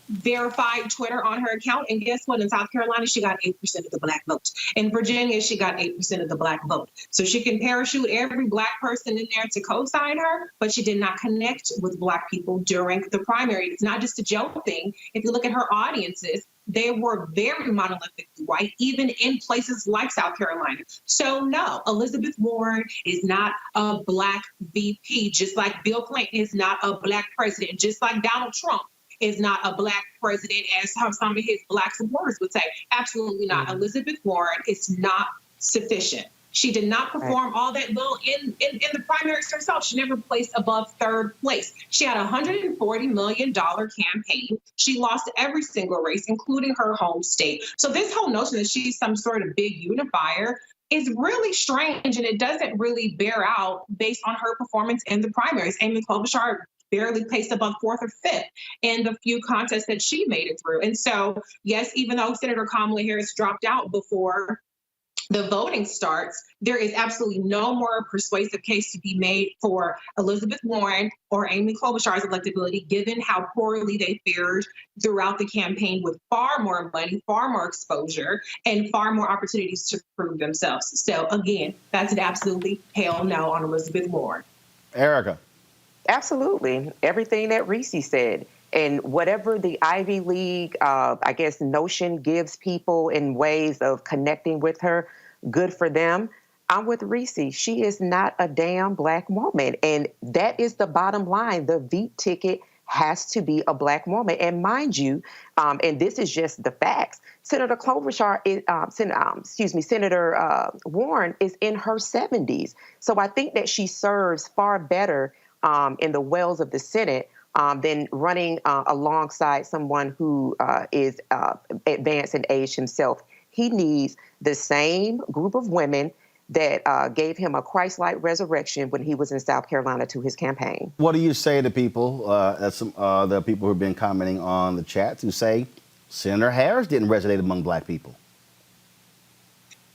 verified Twitter on her account. And guess what? In South Carolina, she got 8% of the black vote. In Virginia, she got 8% of the black vote. So she can parachute every black person in there to co-sign her, but she did not connect with black people during the primary. It's not just a joke thing. If you look at her audiences, they were very monolithically white, even in places like South Carolina. So no, Elizabeth Warren is not a black VP, just like Bill Clinton is not a black president, just like Donald Trump is not a black president, as some of his black supporters would say. Absolutely not. Elizabeth Warren is not sufficient. She did not perform all that well in the primaries herself. She never placed above third place. She had a $140 million campaign. She lost every single race, including her home state. So this whole notion that she's some sort of big unifier is really strange, and it doesn't really bear out based on her performance in the primaries. Amy Klobuchar barely placed above fourth or fifth in the few contests that she made it through. And so, yes, even though Senator Kamala Harris dropped out before the voting starts, there is absolutely no more persuasive case to be made for Elizabeth Warren or Amy Klobuchar's electability, given how poorly they fared throughout the campaign, with far more money, far more exposure, and far more opportunities to prove themselves. So again, that's an absolutely hell no on Elizabeth Warren. Erica. Absolutely. Everything that Reese said. And whatever the Ivy League, I guess, notion gives people in ways of connecting with her, good for them. I'm with Reese. She is not a damn black woman. And that is the bottom line. The Veep ticket has to be a black woman. And mind you, and this is just the facts, Senator Klobuchar is, Senator Warren is in her 70s. So I think that she serves far better in the wells of the Senate than running alongside someone who is advanced in age himself. He needs the same group of women that gave him a Christ-like resurrection when he was in South Carolina to his campaign. What do you say to people, the people who have been commenting on the chat, who say Senator Harris didn't resonate among black people?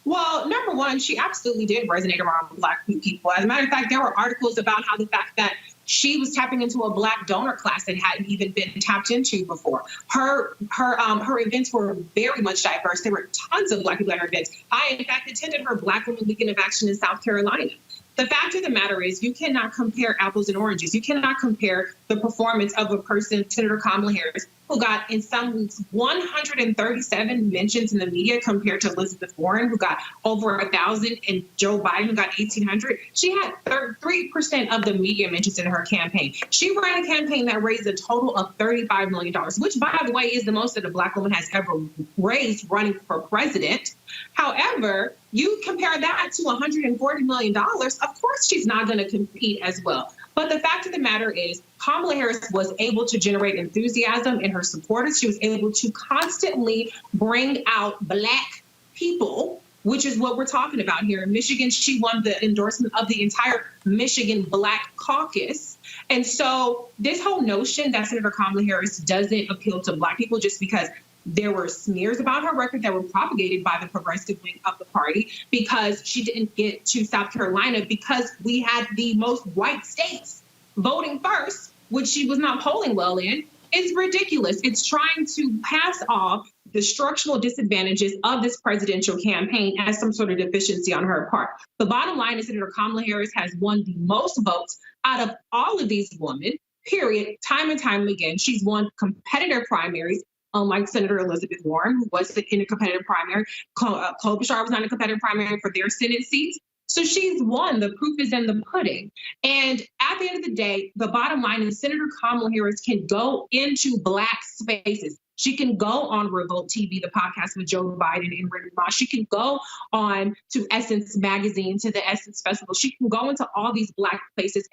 Well, number one, she absolutely did resonate around black people. As a matter of fact, there were articles about how the fact that she was tapping into a black donor class that hadn't even been tapped into before. Her events were very much diverse. There were tons of black people at her events. I, in fact, attended her Black Women Weekend of Action in South Carolina. The fact of the matter is, you cannot compare apples and oranges. You cannot compare the performance of a person, Senator Kamala Harris, who got in some weeks 137 mentions in the media, compared to Elizabeth Warren, who got over 1,000, and Joe Biden, who got 1,800. She had 3% of the media mentions in her campaign. She ran a campaign that raised a total of $35 million, which, by the way, is the most that a black woman has ever raised running for president. However, you compare that to $140 million, of course she's not going to compete as well. But the fact of the matter is, Kamala Harris was able to generate enthusiasm in her supporters. She was able to constantly bring out black people, which is what we're talking about here. In Michigan, she won the endorsement of the entire Michigan Black Caucus. And so this whole notion that Senator Kamala Harris doesn't appeal to black people just because there were smears about her record that were propagated by the progressive wing of the party, because she didn't get to South Carolina because we had the most white states voting first, which she was not polling well in, is ridiculous. It's trying to pass off the structural disadvantages of this presidential campaign as some sort of deficiency on her part. The bottom line is Senator Kamala Harris has won the most votes out of all of these women, period, time and time again. She's won competitive primaries, unlike Senator Elizabeth Warren, who wasn't in a competitive primary. Klobuchar was not in a competitive primary for their Senate seats. So she's won. The proof is in the pudding. And at the end of the day, the bottom line is Senator Kamala Harris can go into black spaces. She can go on Revolt TV, the podcast with Joe Biden and Rick Ross. She can go on to Essence Magazine, to the Essence Festival. She can go into all these black places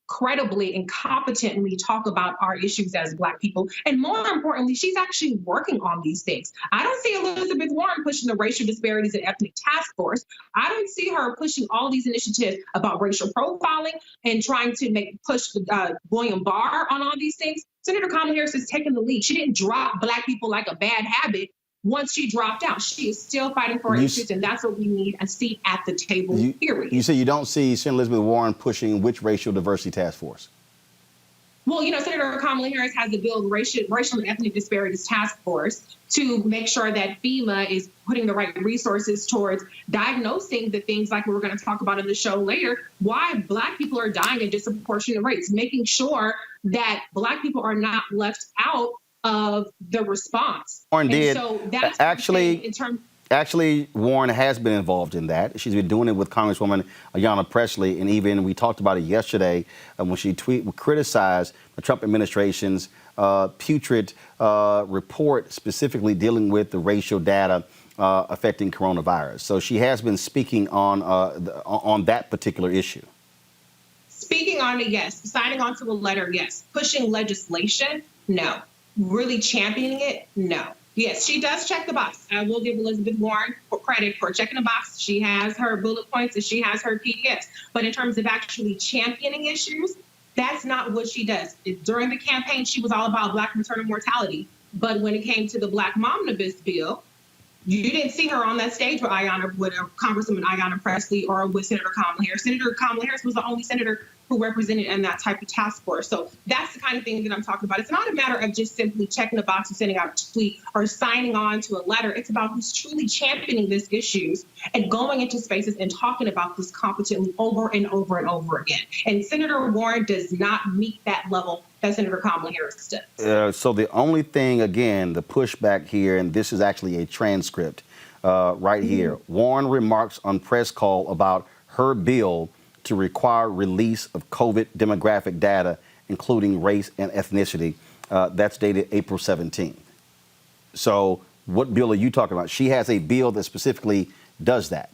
credibly and competently talk about our issues as black people. And more importantly, she's actually working on these things. I don't see Elizabeth Warren pushing the racial disparities and ethnic task force. I don't see her pushing all these initiatives about racial profiling and trying to push William Barr on all these things. Senator Kamala Harris has taken the lead. She didn't drop black people like a bad habit. once she dropped out. She is still fighting for her issues, and that's what we need, a seat at the table, period. You say you don't see Senator Elizabeth Warren pushing which racial diversity task force? Well, Senator Kamala Harris has a bill, racial and ethnic disparities task force, to make sure that FEMA is putting the right resources towards diagnosing the things like we're going to talk about in the show later, why Black people are dying at disproportionate rates, making sure that Black people are not left out of the response. Warren did. So that's actually in terms. Actually, Warren has been involved in that. She's been doing it with Congresswoman Ayanna Pressley, and even we talked about it yesterday when she criticized the Trump administration's putrid report specifically dealing with the racial data affecting coronavirus. So she has been speaking on that particular issue. Speaking on it, yes. Signing on to a letter, yes. Pushing legislation, no. Really championing it, no. Yes, she does check the box. I will give Elizabeth Warren credit for checking the box. She has her bullet points and she has her PDFs. But in terms of actually championing issues, that's not what she does. During the campaign, she was all about Black maternal mortality. But when it came to the Black Momnibus bill, you didn't see her on that stage with Congresswoman Ayanna Pressley or with Senator Kamala Harris. Senator Kamala Harris was the only senator who represented in that type of task force. So that's the kind of thing that I'm talking about. It's not a matter of just simply checking the box and sending out a tweet or signing on to a letter. It's about who's truly championing these issues and going into spaces and talking about this competently over and over and over again. And Senator Warren does not meet that level that Senator Kamala Harris does. So the only thing, again, the pushback here, and this is actually a transcript right here. Warren remarks on press call about her bill to require release of COVID demographic data, including race and ethnicity. That's dated April 17th. So what bill are you talking about? She has a bill that specifically does that.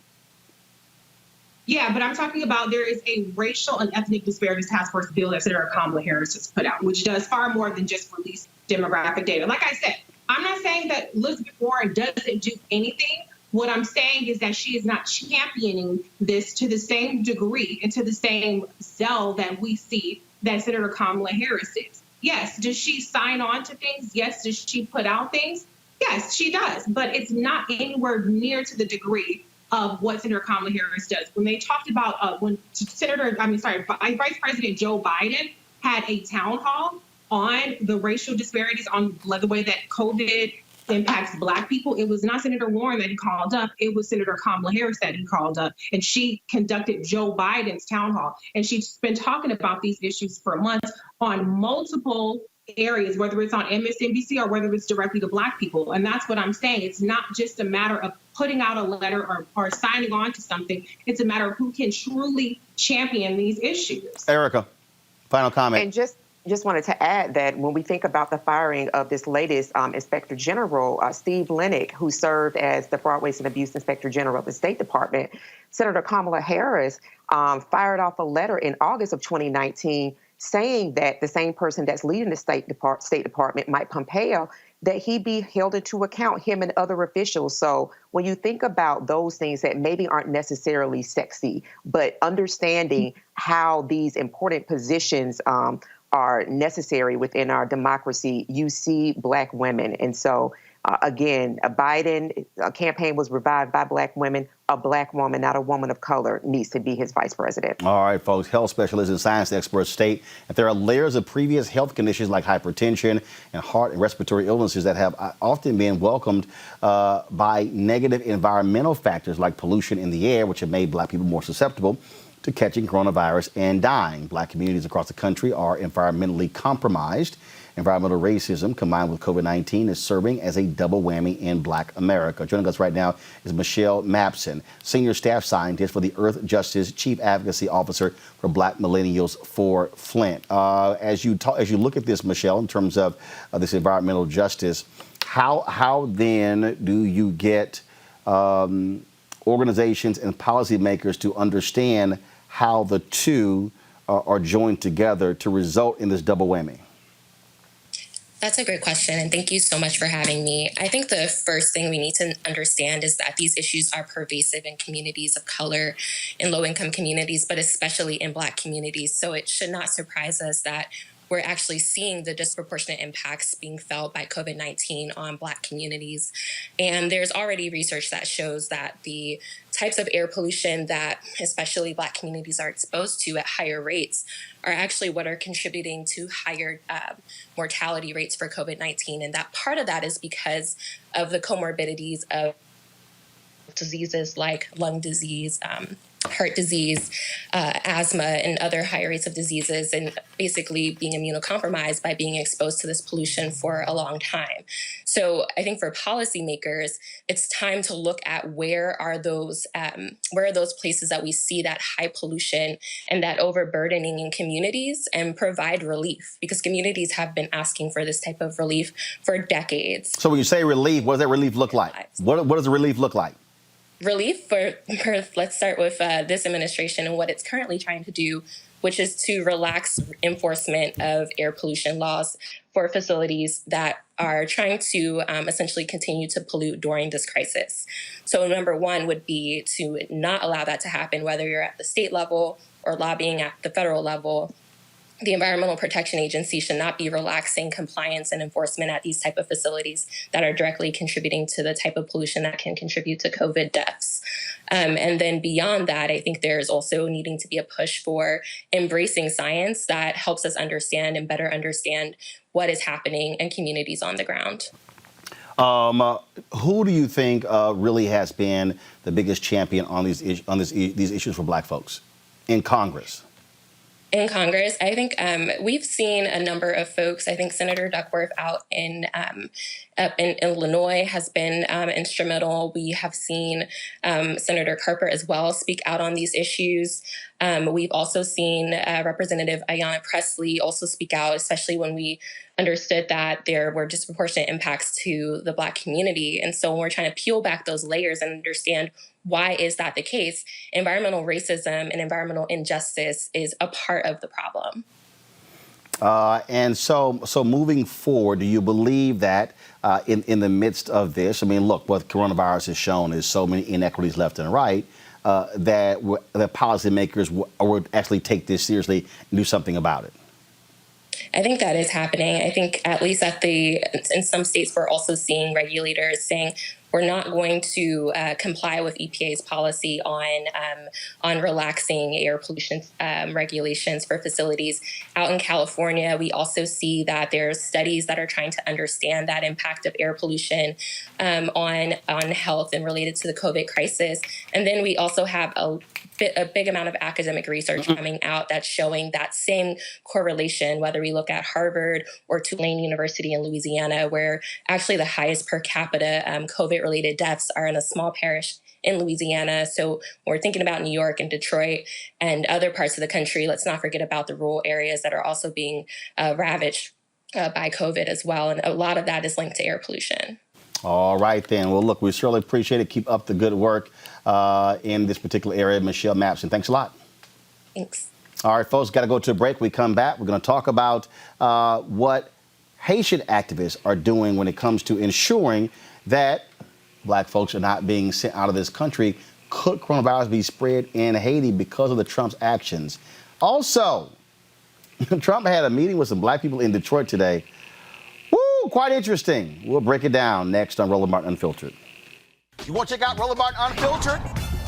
Yeah, but I'm talking about there is a racial and ethnic disparities task force bill that Senator Kamala Harris has put out, which does far more than just release demographic data. Like I said, I'm not saying that Elizabeth Warren doesn't do anything. What I'm saying is that she is not championing this to the same degree and to the same zeal that we see that Senator Kamala Harris is. Yes, does she sign on to things? Yes, does she put out things? Yes, she does. But it's not anywhere near to the degree of what Senator Kamala Harris does. When they talked about Vice President Joe Biden had a town hall on the racial disparities, on the way that COVID impacts Black people, it was not Senator Warren that he called up. It was Senator Kamala Harris that he called up. And she conducted Joe Biden's town hall. And she's been talking about these issues for months on multiple areas, whether it's on MSNBC or whether it's directly to Black people. And that's what I'm saying. It's not just a matter of putting out a letter or signing on to something. It's a matter of who can truly champion these issues. Erica, final comment. And just wanted to add that when we think about the firing of this latest Inspector General, Steve Lennick, who served as the Fraud, Waste, and Abuse Inspector General of the State Department, Senator Kamala Harris fired off a letter in August of 2019 saying that the same person that's leading the State Department, Mike Pompeo, that he be held into account, him and other officials. So when you think about those things that maybe aren't necessarily sexy, but understanding how these important positions are necessary within our democracy, you see Black women. And so, again, a Biden campaign was revived by Black women. A Black woman, not a woman of color, needs to be his vice president. All right, folks. Health specialists and science experts state that there are layers of previous health conditions like hypertension and heart and respiratory illnesses that have often been welcomed by negative environmental factors like pollution in the air, which have made Black people more susceptible to catching coronavirus and dying. Black communities across the country are environmentally compromised. Environmental racism combined with COVID-19 is serving as a double whammy in Black America. Joining us right now is Michelle Mapson, Senior Staff Scientist for the Earth Justice Chief Advocacy Officer for Black Millennials for Flint. As you look at this, Michelle, in terms of this environmental justice, how then do you get organizations and policymakers to understand how the two are joined together to result in this double whammy? That's a great question, and thank you so much for having me. I think the first thing we need to understand is that these issues are pervasive in communities of color, in low-income communities, but especially in Black communities. So it should not surprise us that we're actually seeing the disproportionate impacts being felt by COVID-19 on Black communities. And there's already research that shows that the types of air pollution that especially Black communities are exposed to at higher rates are actually what are contributing to higher mortality rates for COVID-19. And that part of that is because of the comorbidities of diseases like lung disease, heart disease, asthma, and other high rates of diseases, and basically being immunocompromised by being exposed to this pollution for a long time. So I think for policymakers, it's time to look at where are those places that we see that high pollution and that overburdening in communities, and provide relief, because communities have been asking for this type of relief for decades. So when you say relief, what does that relief look like? What does the relief look like? Relief for let's start with this administration and what it's currently trying to do, which is to relax enforcement of air pollution laws for facilities that are trying to essentially continue to pollute during this crisis. So number one would be to not allow that to happen, whether you're at the state level or lobbying at the federal level. The Environmental Protection Agency should not be relaxing compliance and enforcement at these type of facilities that are directly contributing to the type of pollution that can contribute to COVID deaths. And then beyond that, I think there's also needing to be a push for embracing science that helps us understand and better understand what is happening in communities on the ground. Who do you think really has been the biggest champion on these issues for Black folks in Congress? In Congress, I think we've seen a number of folks. I think Senator Duckworth out up in Illinois has been instrumental. We have seen Senator Carper as well speak out on these issues. We've also seen Representative Ayanna Pressley also speak out, especially when we understood that there were disproportionate impacts to the Black community. And so when we're trying to peel back those layers and understand why is that the case, environmental racism and environmental injustice is a part of the problem. And so moving forward, do you believe that in the midst of this, I mean, look, what coronavirus has shown is so many inequities left and right, that policymakers would actually take this seriously and do something about it? I think that is happening. I think at least in some states, we're also seeing regulators saying we're not going to comply with EPA's policy on relaxing air pollution regulations for facilities. Out in California, we also see that there's studies that are trying to understand that impact of air pollution on health and related to the COVID crisis. And then we also have a big amount of academic research coming out that's showing that same correlation, whether we look at Harvard or Tulane University in Louisiana, where actually the highest per capita COVID-related deaths are in a small parish in Louisiana. So when we're thinking about New York and Detroit and other parts of the country, let's not forget about the rural areas that are also being ravaged by COVID as well. And a lot of that is linked to air pollution. All right, then. Well, look, we certainly appreciate it. Keep up the good work in this particular area, Michelle Mapson. Thanks a lot. Thanks. All right, folks, got to go to a break. We come back. We're going to talk about what Haitian activists are doing when it comes to ensuring that Black folks are not being sent out of this country. Could coronavirus be spread in Haiti because of the Trump's actions? Also, Trump had a meeting with some Black people in Detroit today. Woo, quite interesting. We'll break it down next on Roland Martin Unfiltered. You want to check out Roland Martin Unfiltered?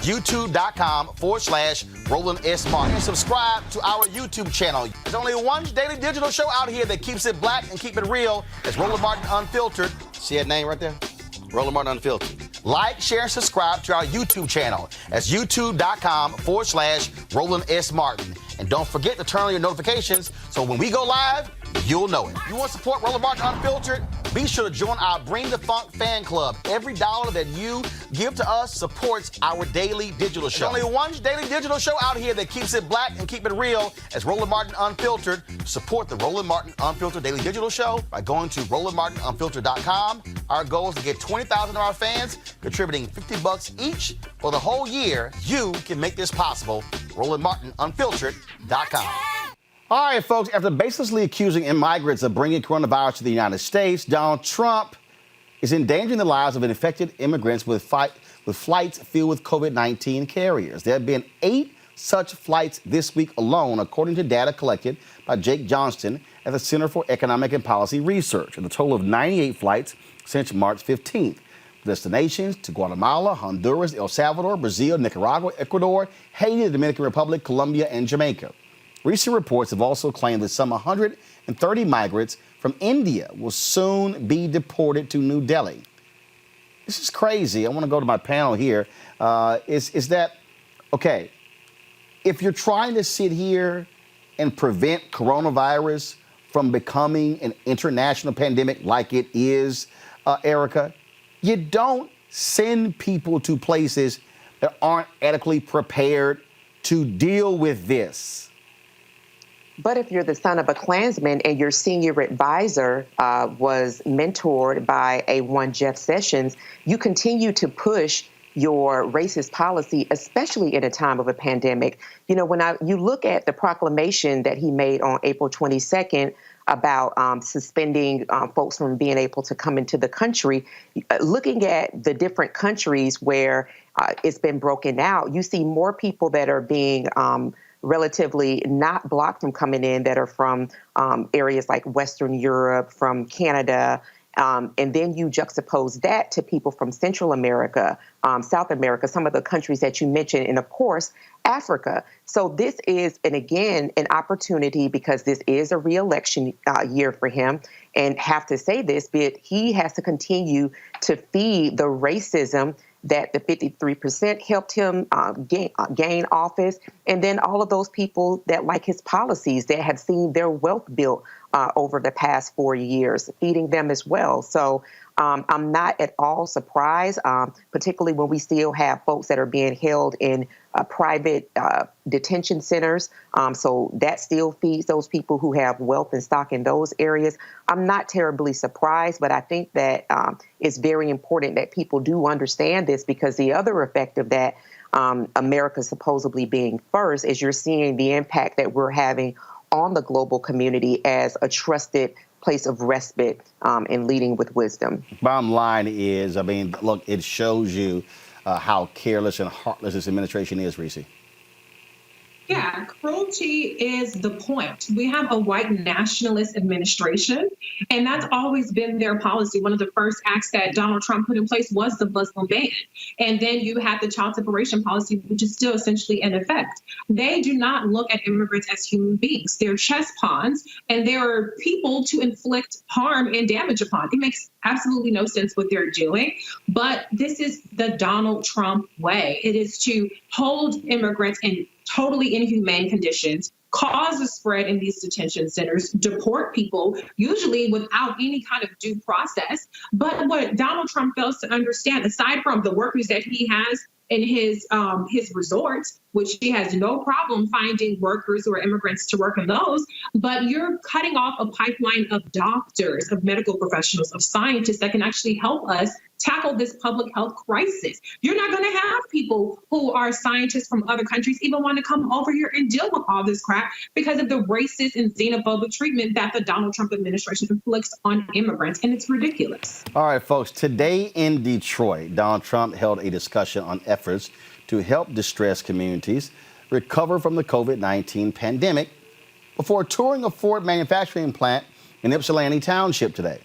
YouTube.com/Roland S. Martin. And subscribe to our YouTube channel. There's only one daily digital show out here that keeps it black and keep it real. It's Roland Martin Unfiltered. See that name right there? Roland Martin Unfiltered. Like, share, and subscribe to our YouTube channel. That's youtube.com/Roland S. Martin. And don't forget to turn on your notifications so when we go live, you'll know it. You want to support Roland Martin Unfiltered? Be sure to join our Bring the Funk fan club. Every dollar that you give to us supports our daily digital show. There's only one daily digital show out here that keeps it black and keep it real. It's Roland Martin Unfiltered. Support the Roland Martin Unfiltered daily digital show by going to RolandMartinUnfiltered.com. Our goal is to get 20,000 of our fans contributing $50 each for the whole year. You can make this possible. RolandMartinUnfiltered.com. All right, folks, after baselessly accusing immigrants of bringing coronavirus to the United States, Donald Trump is endangering the lives of infected immigrants with flights filled with COVID-19 carriers. There have been 8 such flights this week alone, according to data collected by Jake Johnston at the Center for Economic and Policy Research, and a total of 98 flights since March 15th. Destinations to Guatemala, Honduras, El Salvador, Brazil, Nicaragua, Ecuador, Haiti, the Dominican Republic, Colombia, and Jamaica. Recent reports have also claimed that some 130 migrants from India will soon be deported to New Delhi. This is crazy. I want to go to my panel here. Is that, okay, if you're trying to sit here and prevent coronavirus from becoming an international pandemic like it is, Erica, you don't send people to places that aren't adequately prepared to deal with this. But if you're the son of a Klansman and your senior advisor was mentored by one Jeff Sessions, you continue to push your racist policy, especially in a time of a pandemic. You know, when you look at the proclamation that he made on April 22nd about suspending folks from being able to come into the country, looking at the different countries where it's been broken out, you see more people that are being relatively not blocked from coming in that are from areas like Western Europe, from Canada. And then you juxtapose that to people from Central America, South America, some of the countries that you mentioned, and of course, Africa. So this is, and again, an opportunity because this is a re-election year for him. And have to say this, but he has to continue to feed the racism that the 53% helped him gain office, and then all of those people that like his policies that have seen their wealth built over the past 4 years, feeding them as well. So I'm not at all surprised, particularly when we still have folks that are being held in private detention centers. So that still feeds those people who have wealth and stock in those areas. I'm not terribly surprised, but I think that it's very important that people do understand this, because the other effect of that, America supposedly being first, is you're seeing the impact that we're having on the global community as a trusted place of respite and leading with wisdom. Bottom line is, I mean, look, it shows you how careless and heartless this administration is, Reese. Yeah, cruelty is the point. We have a white nationalist administration, and that's always been their policy. One of the first acts that Donald Trump put in place was the Muslim ban. And then you have the child separation policy, which is still essentially in effect. They do not look at immigrants as human beings. They're chess pawns, and they're people to inflict harm and damage upon. It makes absolutely no sense what they're doing, but this is the Donald Trump way. It is to hold immigrants in totally inhumane conditions, cause a spread in these detention centers, deport people, usually without any kind of due process. But what Donald Trump fails to understand, aside from the workers that he has in his resorts, which he has no problem finding workers who are immigrants to work in those, but you're cutting off a pipeline of doctors, of medical professionals, of scientists that can actually help us tackle this public health crisis. You're not going to have people who are scientists from other countries even want to come over here and deal with all this crap because of the racist and xenophobic treatment that the Donald Trump administration inflicts on immigrants, and it's ridiculous. All right, folks, today in Detroit, Donald Trump held a discussion on efforts to help distressed communities recover from the COVID-19 pandemic before touring a Ford manufacturing plant in Ypsilanti Township today.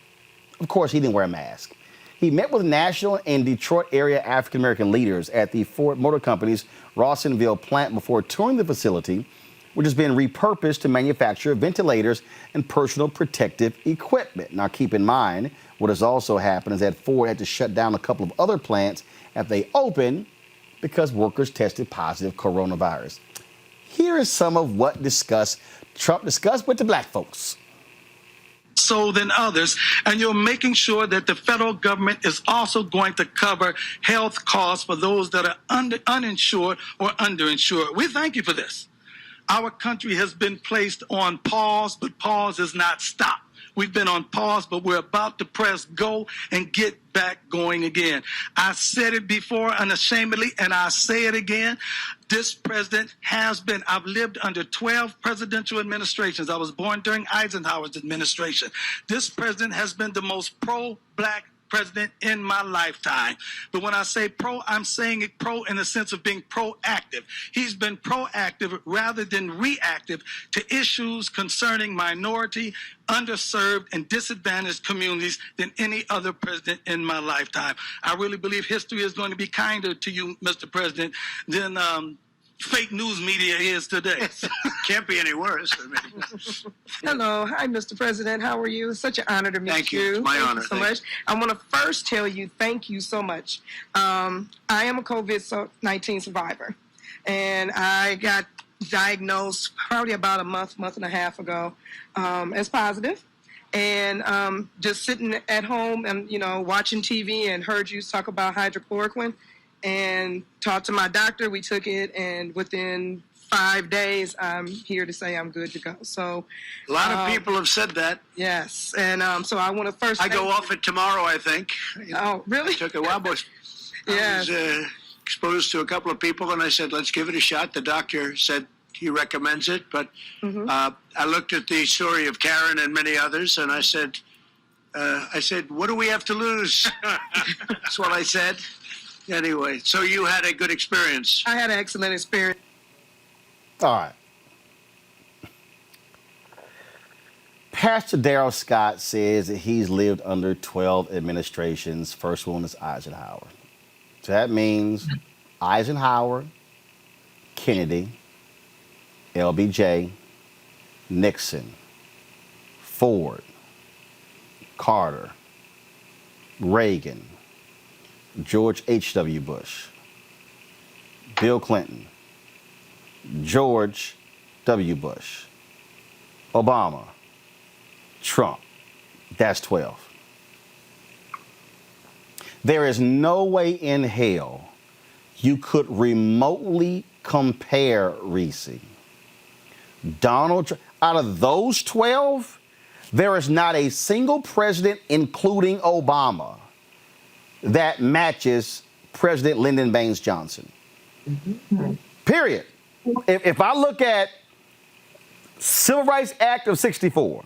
Of course, he didn't wear a mask. He met with national and Detroit area African-American leaders at the Ford Motor Company's Rawsonville plant before touring the facility, which has been repurposed to manufacture ventilators and personal protective equipment. Now, keep in mind, what has also happened is that Ford had to shut down a couple of other plants after they opened because workers tested positive coronavirus. Here is some of what Trump discussed with the black folks. So than others, and you're making sure that the federal government is also going to cover health costs for those that are uninsured or underinsured. We thank you for this. Our country has been placed on pause, but pause is not stopped. We've been on pause, but we're about to press go and get back going again. I said it before unashamedly, and I say it again. This president has been, I've lived under 12 presidential administrations. I was born during Eisenhower's administration. This president has been the most pro-black president in my lifetime. But when I say pro, I'm saying it pro in the sense of being proactive. He's been proactive rather than reactive to issues concerning minority, underserved, and disadvantaged communities than any other president in my lifetime. I really believe history is going to be kinder to you, Mr. President, than fake news media is today. Can't be any worse. I mean. Hello. Hi, Mr. President. How are you? It's such an honor to meet you. Thank you. It's my honor. Thank you so much. I want to first tell you thank you so much. I am a COVID-19 survivor, and I got diagnosed probably about a month and a half ago as positive. And just sitting at home and, watching TV and heard you talk about hydrochloroquine and talked to my doctor. We took it, and within 5 days, I'm here to say I'm good to go. So a lot of people have said that. Yes, and so I want to first. I go off it tomorrow, I think. Oh, really? I took it while I was exposed to a couple of people, and I said, let's give it a shot. The doctor said he recommends it, but I looked at the story of Karen and many others, and I said, what do we have to lose? That's what I said. Anyway, so you had a good experience. I had an excellent experience. All right. Pastor Darrell Scott says that he's lived under 12 administrations. First one is Eisenhower. So that means Eisenhower, Kennedy, LBJ, Nixon, Ford, Carter, Reagan, George H.W. Bush, Bill Clinton, George W. Bush, Obama, Trump. That's 12. There is no way in hell you could remotely compare, Reese, Donald Trump. Out of those 12, there is not a single president, including Obama, that matches President Lyndon Baines Johnson. Period. If I look at Civil Rights Act of 64,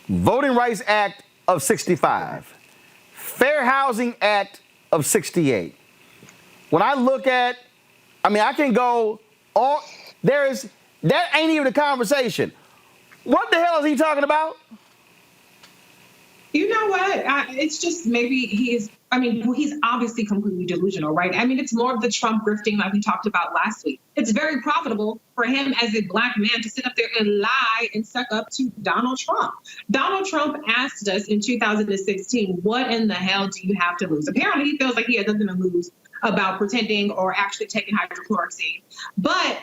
Voting Rights Act of 65, Fair Housing Act of 68, when I look at, I can go, that ain't even a conversation. What the hell is he talking about? You know what? It's just maybe he's obviously completely delusional, right? It's more of the Trump grifting like we talked about last week. It's very profitable for him as a black man to sit up there and lie and suck up to Donald Trump. Donald Trump asked us in 2016, what in the hell do you have to lose? Apparently he feels like he has nothing to lose about pretending or actually taking hydrochloroquine. But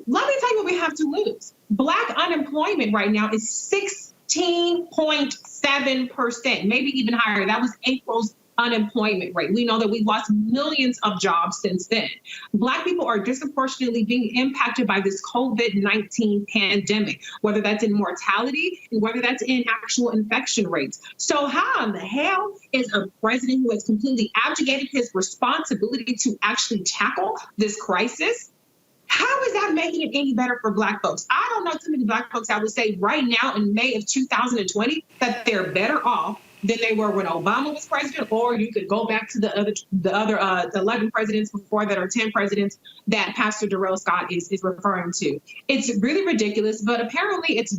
let me tell you what we have to lose. Black unemployment right now is 16.7%, maybe even higher. That was April's unemployment rate. We know that we've lost millions of jobs since then. Black people are disproportionately being impacted by this COVID-19 pandemic, whether that's in mortality and whether that's in actual infection rates. So how in the hell is a president who has completely abdicated his responsibility to actually tackle this crisis? How is that making it any better for Black folks? I don't know too many Black folks I would say right now in May of 2020 that they're better off than they were when Obama was president, or you could go back to the other 11 presidents before that, or 10 presidents that Pastor Darrell Scott is referring to. It's really ridiculous, but apparently it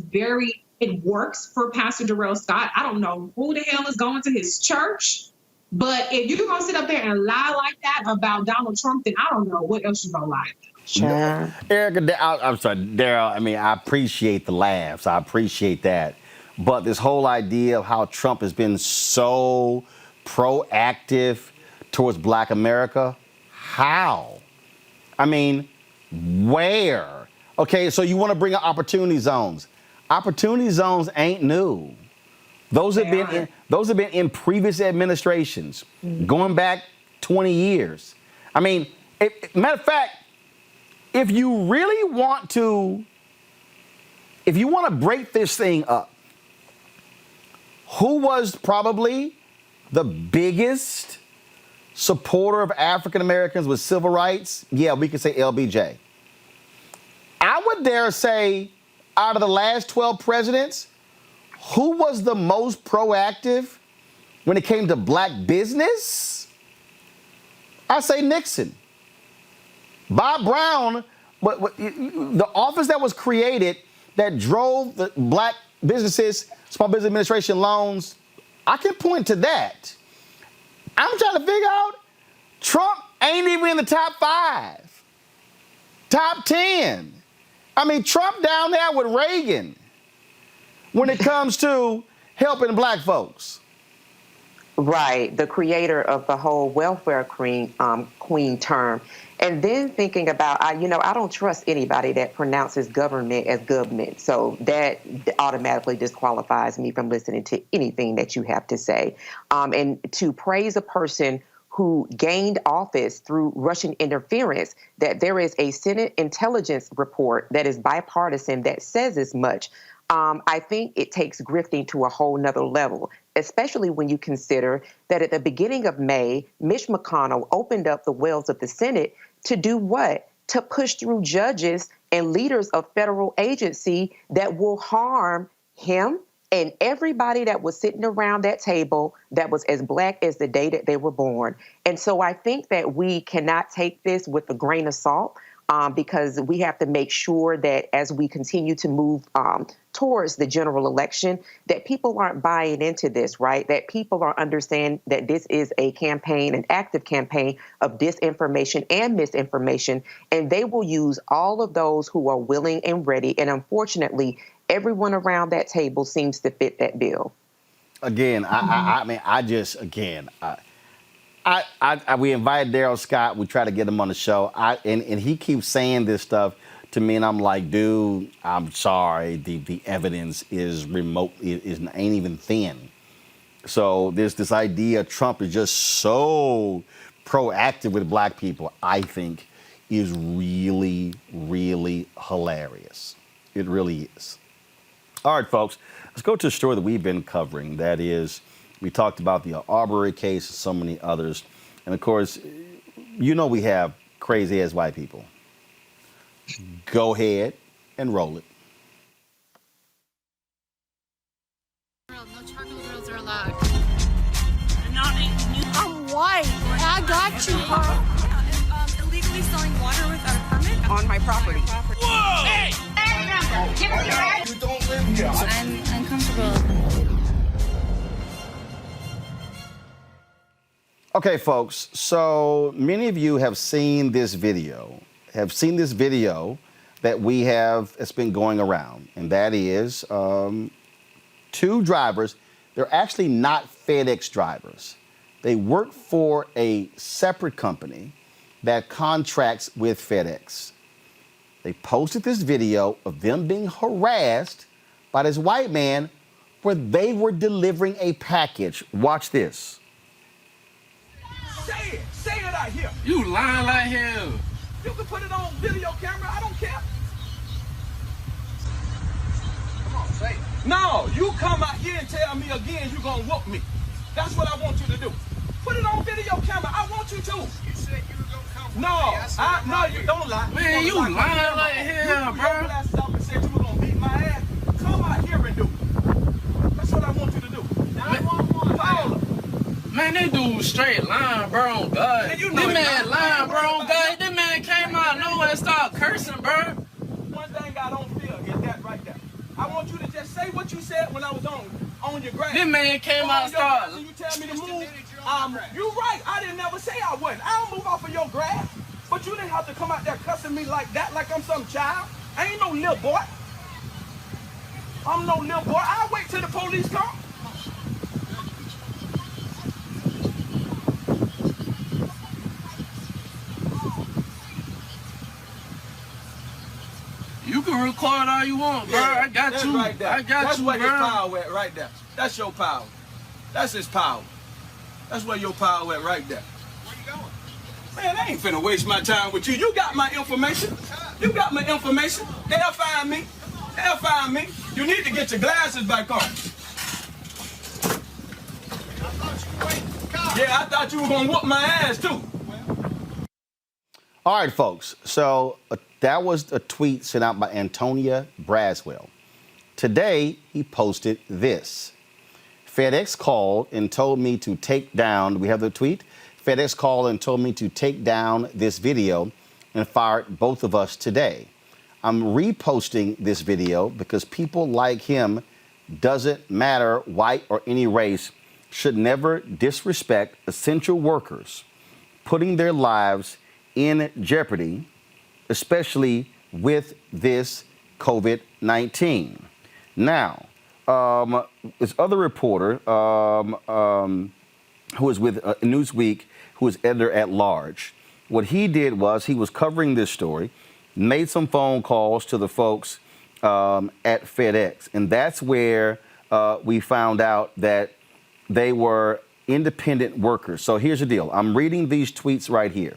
works for Pastor Darrell Scott. I don't know who the hell is going to his church, but if you're going to sit up there and lie like that about Donald Trump, then I don't know what else you're going to lie about. Sure. Erica, I'm sorry, Darrell, I appreciate the laughs. I appreciate that. But this whole idea of how Trump has been so proactive towards Black America, how? Where? Okay, so you want to bring up opportunity zones. Opportunity zones ain't new. Those have been in previous administrations, going back 20 years. Matter of fact, if you really want to break this thing up, who was probably the biggest supporter of African Americans with civil rights? Yeah, we could say LBJ. I would dare say, out of the last 12 presidents, who was the most proactive When it came to black business, I say Nixon. Bob Brown, the office that was created that drove the black businesses, Small Business Administration loans, I can point to that. I'm trying to figure out, Trump ain't even in the top 5, top 10. I mean, Trump down there with Reagan when it comes to helping black folks. Right, the creator of the whole welfare queen term. And then thinking about, I don't trust anybody that pronounces government as government. So that automatically disqualifies me from listening to anything that you have to say. And to praise a person who gained office through Russian interference, that there is a Senate intelligence report that is bipartisan that says as much. I think it takes grifting to a whole nother level, especially when you consider that at the beginning of May, Mitch McConnell opened up the wells of the Senate to do what? To push through judges and leaders of federal agency that will harm him and everybody that was sitting around that table that was as black as the day that they were born. And so I think that we cannot take this with a grain of salt. Because we have to make sure that as we continue to move towards the general election, that people aren't buying into this, right? That people are understanding that this is a campaign, an active campaign of disinformation and misinformation, and they will use all of those who are willing and ready. And unfortunately, everyone around that table seems to fit that bill. Again, we invited Daryl Scott. We try to get him on the show. And he keeps saying this stuff to me, and I'm like, dude, I'm sorry. The evidence is remote. Ain't even thin. So there's this idea Trump is just so proactive with black people, I think, is really, really hilarious. It really is. All right, folks, let's go to a story that we've been covering. That is, we talked about the Arbery case and so many others. And of course, we have crazy ass white people. Go ahead and roll it. No charcoal grills are allowed. I'm white. I got you, bro. Illegally selling water without a permit on my property. Whoa! Hey! Give me your ID. You don't live here. I'm uncomfortable. Okay, folks, so many of you have seen this video, that we have, it's been going around, and that is 2 drivers. They're actually not FedEx drivers. They work for a separate company that contracts with FedEx. They posted this video of them being harassed by this white man where they were delivering a package. Watch this. Say it out here. You lying like hell. You can put it on video camera. I don't care. Come on, say it. No, you come out here and tell me again you gonna whoop me. That's what I want you to do. Put it on video camera. I want you to. You said you were gonna come. No, you don't lie. Man, you lying like hell, bro. You last up and said you were gonna beat my ass. Come out here and do it. That's what I want you to do. 911. Call her. Man, that dude straight lying, bro, on God. Man, This man lying, bro, on God. This man came out of nowhere and started cursing, bro. One thing I don't feel is that right there. I want you to just say what you said when I was on your grass. This man came out and started. You tell me to move. You right. I didn't never say I wouldn't. I don't move off of your grass. But you didn't have to come out there cussing me like that, like I'm some child. I ain't no little boy. I'm no little boy. I'll wait till the police come. You can record all you want, bro. I got you. Right there. I got That's you, where bro. his power at right there. That's your power. That's his power. That's where your power at right there. Where you going? Man, I ain't finna waste my time with you. You got my information. You got my information. They'll find me. They'll find me. You need to get your glasses back on. Yeah, I thought you were gonna whoop my ass too. All right, folks. So that was a tweet sent out by Antonio Braswell. Today, he posted this. FedEx called and told me to take down, we have the tweet, FedEx called and told me to take down this video and fired both of us today. I'm reposting this video because people like him, doesn't matter white or any race, should never disrespect essential workers, putting their lives in jeopardy, especially with this COVID-19. Now, this other reporter who was with Newsweek, who was editor at large, what he did was he was covering this story, made some phone calls to the folks at FedEx, and that's where we found out that they were independent workers. So here's the deal. I'm reading these tweets right here.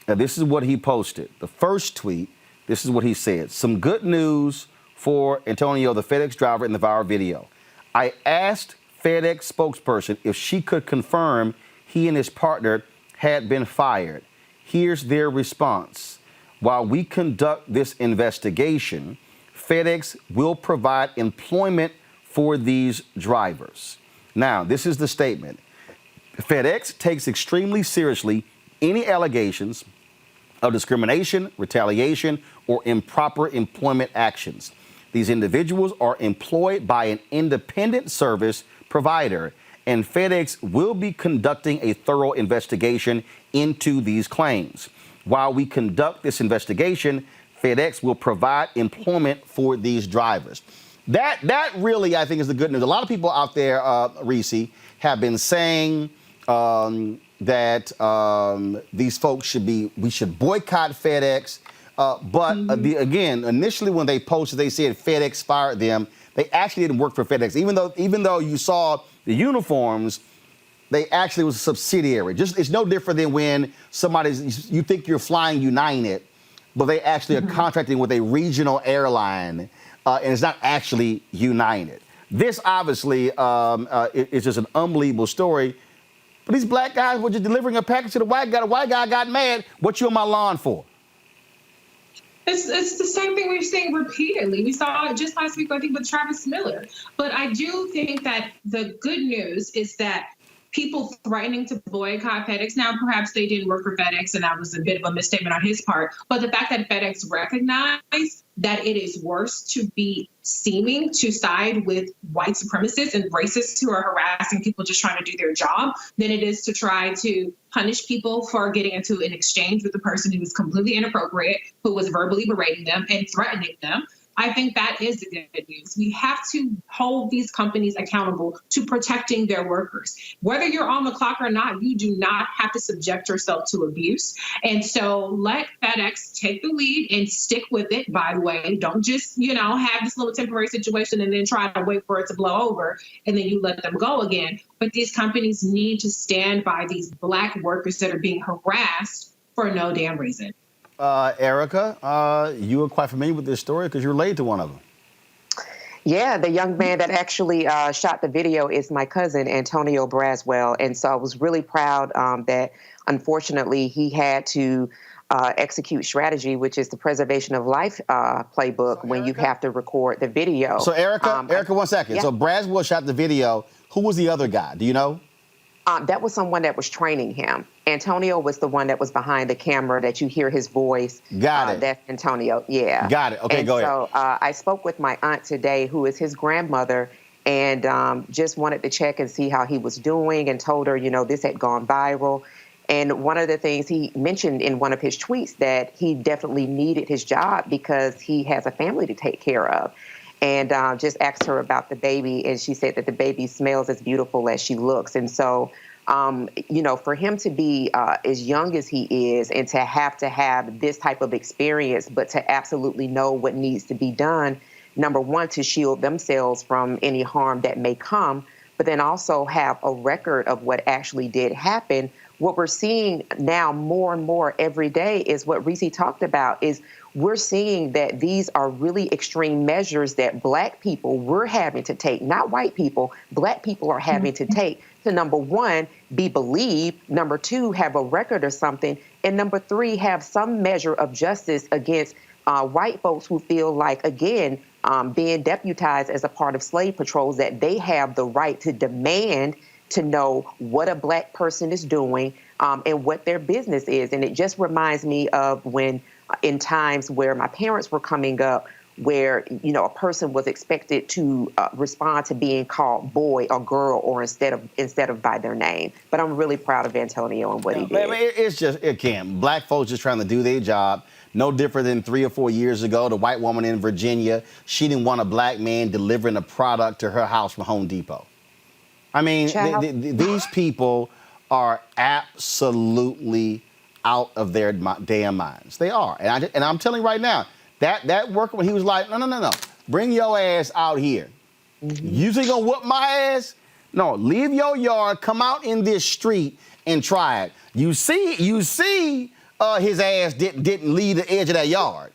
Now, this is what he posted. The first tweet, this is what he said. Some good news for Antonio, the FedEx driver, in the viral video. I asked FedEx spokesperson if she could confirm he and his partner had been fired. Here's their response. While we conduct this investigation, FedEx will provide employment for these drivers. Now, this is the statement. FedEx takes extremely seriously any allegations of discrimination, retaliation, or improper employment actions. These individuals are employed by an independent service provider, and FedEx will be conducting a thorough investigation into these claims. While we conduct this investigation, FedEx will provide employment for these drivers. That really, I think, is the good news. A lot of people out there, Reese, have been saying that these folks we should boycott FedEx. But again, initially when they posted, they said FedEx fired them. They actually didn't work for FedEx. Even though you saw the uniforms, they actually was a subsidiary. It's no different than when you think you're flying United, but they actually are contracting with a regional airline, and it's not actually United. This obviously is just an unbelievable story. But these black guys were just delivering a package to the white guy. The white guy got mad. What you on my lawn for? It's the same thing we're seeing repeatedly. We saw it just last week, I think, with Travis Miller. But I do think that the good news is that people threatening to boycott FedEx, now perhaps they didn't work for FedEx and that was a bit of a misstatement on his part, but the fact that FedEx recognized that it is worse to be seeming to side with white supremacists and racists who are harassing people just trying to do their job than it is to try to punish people for getting into an exchange with a person who was completely inappropriate, who was verbally berating them and threatening them. I think that is the good news. We have to hold these companies accountable to protecting their workers. Whether you're on the clock or not, you do not have to subject yourself to abuse. And so let FedEx take the lead and stick with it, by the way. Don't just, have this little temporary situation and then try to wait for it to blow over and then you let them go again. But these companies need to stand by these black workers that are being harassed for no damn reason. Erica, you are quite familiar with this story because you're related to one of them. Yeah, the young man that actually shot the video is my cousin, Antonio Braswell. And so I was really proud that, unfortunately, he had to execute strategy, which is the preservation of life playbook, when you have to record the video. So, Erica, 1 second. Yeah. So Braswell shot the video. Who was the other guy? Do you know? That was someone that was training him. Antonio was the one that was behind the camera that you hear his voice. Got it. That's Antonio, yeah. Got it. Okay, go ahead. So I spoke with my aunt today, who is his grandmother, and just wanted to check and see how he was doing and told her, this had gone viral. And one of the things he mentioned in one of his tweets that he definitely needed his job because he has a family to take care of. And just asked her about the baby, and she said that the baby smells as beautiful as she looks. And so, for him to be as young as he is and to have this type of experience, but to absolutely know what needs to be done, number one, to shield themselves from any harm that may come, but then also have a record of what actually did happen. What we're seeing now more and more every day is what Reese talked about, is we're seeing that these are really extreme measures that black people were having to take, not white people, black people are having to take to, number one, be believed, number two, have a record or something, and number three, have some measure of justice against white folks who feel like, again, being deputized as a part of slave patrols, that they have the right to demand to know what a black person is doing and what their business is. And it just reminds me of when in times where my parents were coming up, where, you know, a person was expected to respond to being called boy or girl or instead of by their name. But I'm really proud of Antonio and what he did. It's just, it can't. Black folks just trying to do their job. No different than 3 or 4 years ago, the white woman in Virginia, she didn't want a black man delivering a product to her house from Home Depot. I mean, these people are absolutely out of their damn minds. They are. And I'm telling you right now, that worker, when he was like, no, bring your ass out here. You think you're gonna whoop my ass? No, leave your yard, come out in this street and try it. You see, his ass didn't leave the edge of that yard.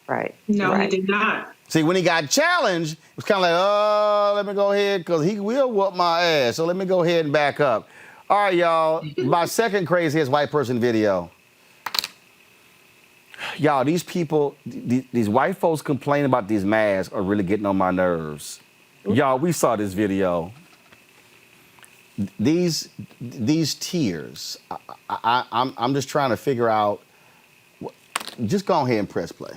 Right. No, he did not. See, when he got challenged, it was kind of like, oh, let me go ahead, because he will whoop my ass. So let me go ahead and back up. All right, y'all, my second craziest white person video. Y'all, these people, these white folks complaining about these masks are really getting on my nerves. Y'all, we saw this video. These tears, I'm just trying to figure out. Just go ahead and press play.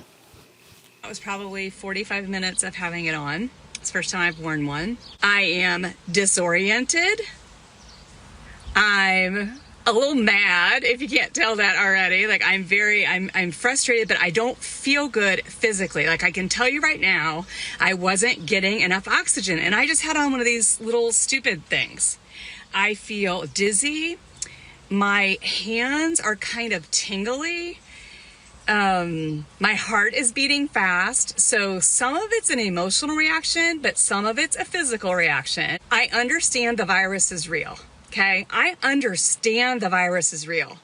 It was probably 45 minutes of having it on. It's the first time I've worn one. I am disoriented. I'm a little mad, if you can't tell that already. Like, I'm frustrated, but I don't feel good physically. Like, I can tell you right now, I wasn't getting enough oxygen, and I just had on one of these little stupid things. I feel dizzy. My hands are kind of tingly. My heart is beating fast. So some of it's an emotional reaction, but some of it's a physical reaction. I understand the virus is real. Okay, I understand the virus is real.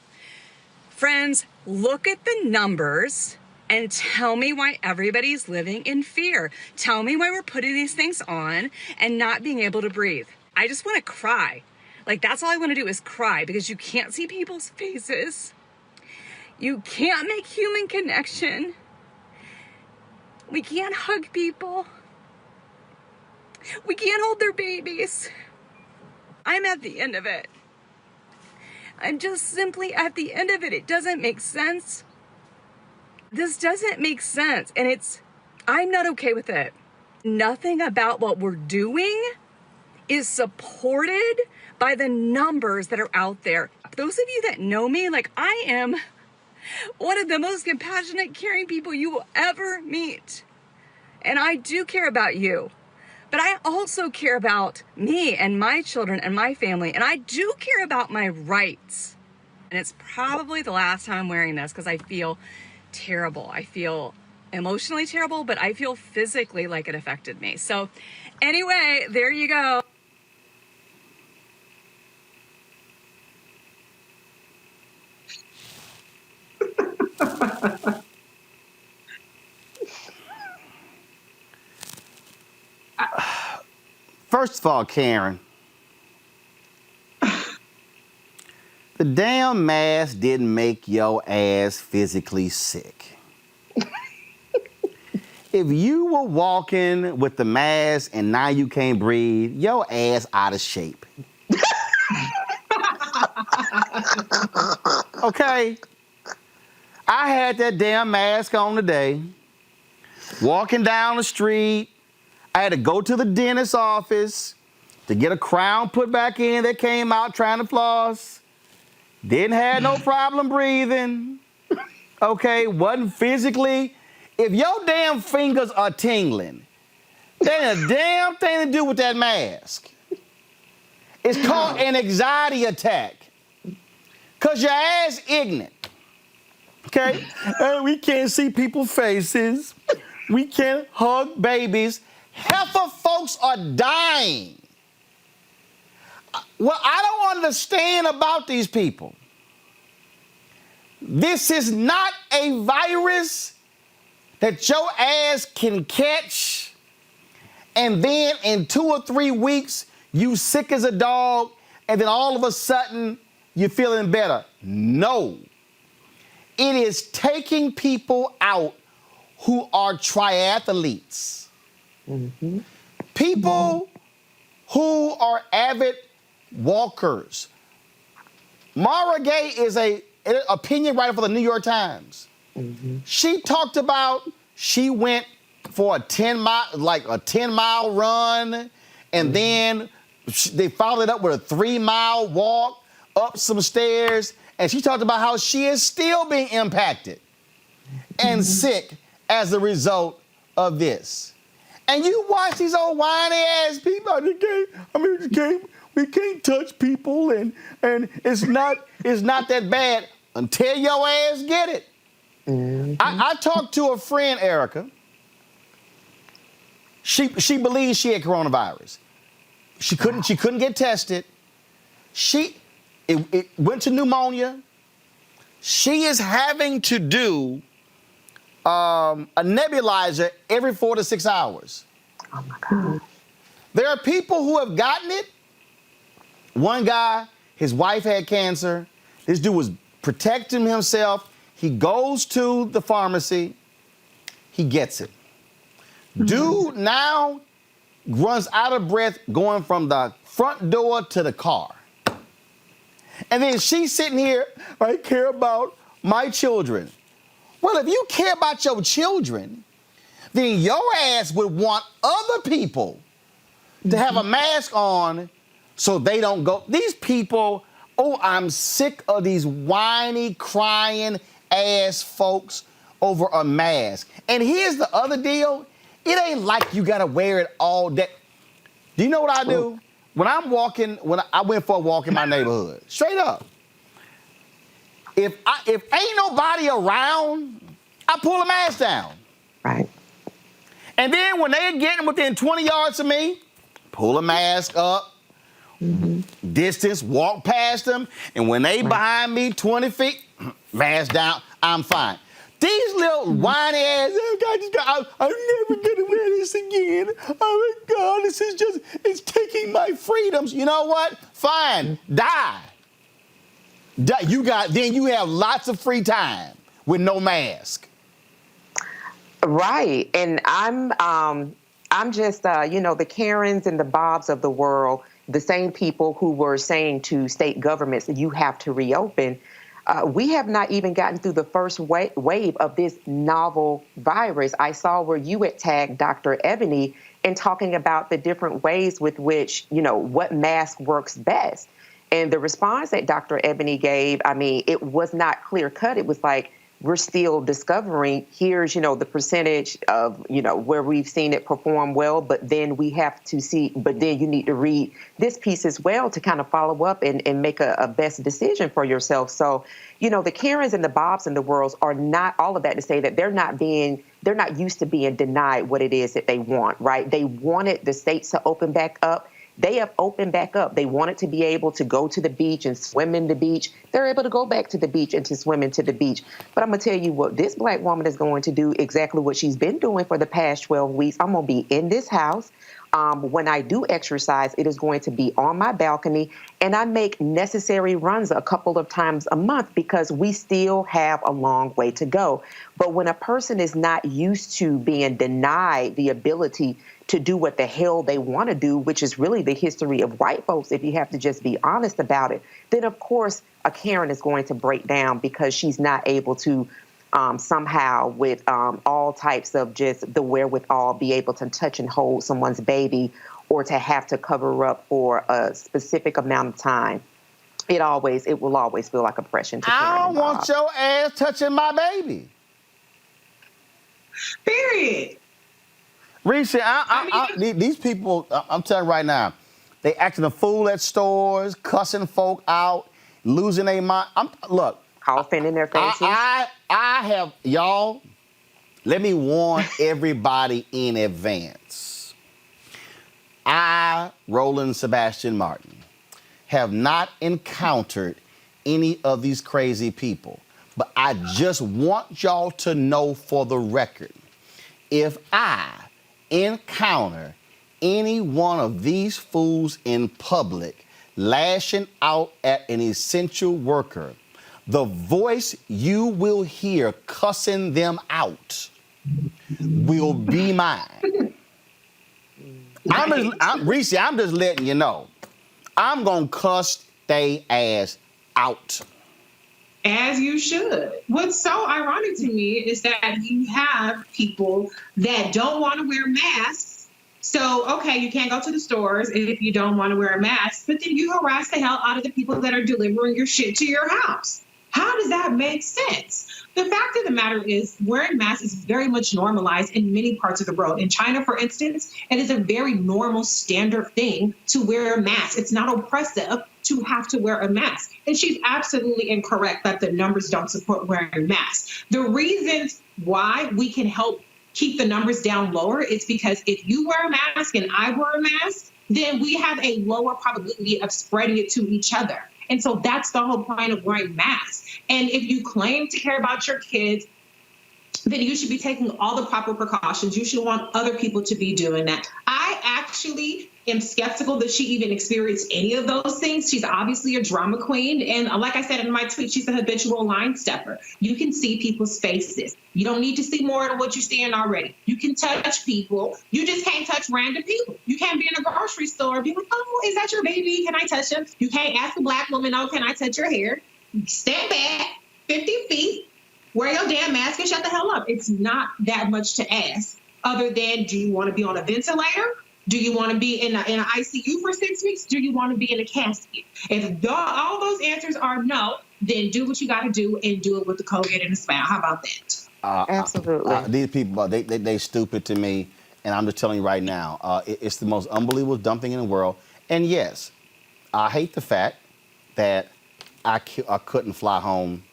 Friends, look at the numbers and tell me why everybody's living in fear. Tell me why we're putting these things on and not being able to breathe. I just want to cry. Like, that's all I want to do is cry, because you can't see people's faces. You can't make human connection. We can't hug people. We can't hold their babies. I'm at the end of it. I'm just simply at the end of it. It doesn't make sense. This doesn't make sense. And I'm not okay with it. Nothing about what we're doing is supported by the numbers that are out there. Those of you that know me, like, I am one of the most compassionate, caring people you will ever meet. And I do care about you. But I also care about me and my children and my family. And I do care about my rights. And it's probably the last time I'm wearing this, because I feel terrible. I feel emotionally terrible, but I feel physically like it affected me. So anyway, there you go. First of all, Karen, the damn mask didn't make your ass physically sick. If you were walking with the mask and now you can't breathe, your ass out of shape. Okay? I had that damn mask on today, walking down the street. I had to go to the dentist's office to get a crown put back in that came out trying to floss. Didn't have no problem breathing. Okay, wasn't physically. If your damn fingers are tingling, there ain't a damn thing to do with that mask. It's called an anxiety attack. Because your ass ignorant. Okay? We can't see people's faces. We can't hug babies. Heifer folks are dying. What I don't understand about these people, this is not a virus that your ass can catch, and then in 2 or 3 weeks, you sick as a dog, and then all of a sudden, you're feeling better. No. It is taking people out who are triathletes. People who are avid walkers. Mara Gay is an opinion writer for the New York Times. She talked about she went for a 10-mile run, and then they followed it up with a 3-mile walk up some stairs, and she talked about how she is still being impacted and sick as a result of this. And you watch these old whiny ass people. We can't touch people, and it's not that bad until your ass get it. I talked to a friend, Erica. She believes she had coronavirus. She couldn't get tested. It went to pneumonia. She is having to do a nebulizer every 4 to 6 hours. Oh my God. There are people who have gotten it. One guy, his wife had cancer. This dude was protecting himself. He goes to the pharmacy. He gets it. Dude now runs out of breath going from the front door to the car. And then she's sitting here, I care about my children. Well, if you care about your children, then your ass would want other people to have a mask on so they don't go. These people, I'm sick of these whiny, crying ass folks over a mask. And here's the other deal. It ain't like you gotta wear it all day. Do you know what I do? When I'm walking, when I went for a walk in my neighborhood, straight up. If ain't nobody around, I pull the mask down. Right. And then when they're getting within 20 yards of me, pull the mask up, distance, walk past them, and when they behind me 20 feet, mask down, I'm fine. These little whiny ass, I'm never gonna wear this again. Oh my God, this is just, it's taking my freedoms. You know what? Fine, die. Then you have lots of free time with no mask. Right, and I'm just, the Karens and the Bobs of the world, the same people who were saying to state governments that you have to reopen. We have not even gotten through the first wave of this novel virus. I saw where you had tagged Dr. Ebony in talking about the different ways with which, what mask works best. And the response that Dr. Ebony gave, it was not clear cut. It was like, we're still discovering, here's, the percentage of, where we've seen it perform well, but then we have to see, but then you need to read this piece as well to kind of follow up and make a best decision for yourself. So, the Karens and the Bobs in the world are not, all of that to say that they're not used to being denied what it is that they want, right? They wanted the states to open back up. They have opened back up. They wanted to be able to go to the beach and swim in the beach. They're able to go back to the beach and to swim into the beach. But I'm going to tell you what, this black woman is going to do exactly what she's been doing for the past 12 weeks. I'm going to be in this house. When I do exercise, it is going to be on my balcony, and I make necessary runs a couple of times a month because we still have a long way to go. But when a person is not used to being denied the ability to do what the hell they want to do, which is really the history of white folks, if you have to just be honest about it, then of course a Karen is going to break down because she's not able to somehow with all types of just the wherewithal be able to touch and hold someone's baby or to have to cover up for a specific amount of time. It will always feel like oppression to Karen. I don't want your ass touching my baby. Period. Reese, these people, I'm telling you right now, they acting a fool at stores, cussing folk out, losing their mind. Look. Coughing in their faces. I have, y'all, let me warn everybody in advance. I, Roland Sebastian Martin, have not encountered any of these crazy people. But I just want y'all to know for the record, if I encounter any one of these fools in public lashing out at an essential worker, the voice you will hear cussing them out will be mine. Reese, I'm just letting you know. I'm going to cuss they ass out. As you should. What's so ironic to me is that you have people that don't want to wear masks. So, okay, you can't go to the stores if you don't want to wear a mask, but then you harass the hell out of the people that are delivering your shit to your house. How does that make sense? The fact of the matter is wearing masks is very much normalized in many parts of the world. In China, for instance, it is a very normal standard thing to wear a mask. It's not oppressive to have to wear a mask. And she's absolutely incorrect that the numbers don't support wearing masks. The reasons why we can help keep the numbers down lower is because if you wear a mask and I wear a mask, then we have a lower probability of spreading it to each other. And so that's the whole point of wearing masks. And if you claim to care about your kids, then you should be taking all the proper precautions. You should want other people to be doing that. I actually am skeptical that she even experienced any of those things. She's obviously a drama queen. And like I said in my tweet, she's a habitual line stepper. You can see people's faces. You don't need to see more than what you're seeing already. You can touch people. You just can't touch random people. You can't be in a grocery store and be like, oh, is that your baby? Can I touch him? You can't ask a black woman, oh, can I touch your hair? Stand back 50 feet. Wear your damn mask and shut the hell up. It's not that much to ask other than, do you want to be on a ventilator? Do you want to be in an ICU for 6 weeks? Do you want to be in a casket? If all those answers are no, then do what you got to do and do it with the COVID and a smile. How about that? Absolutely. These people, they stupid to me. And I'm just telling you right now, it's the most unbelievable dumb thing in the world. And yes, I hate the fact that I couldn't fly home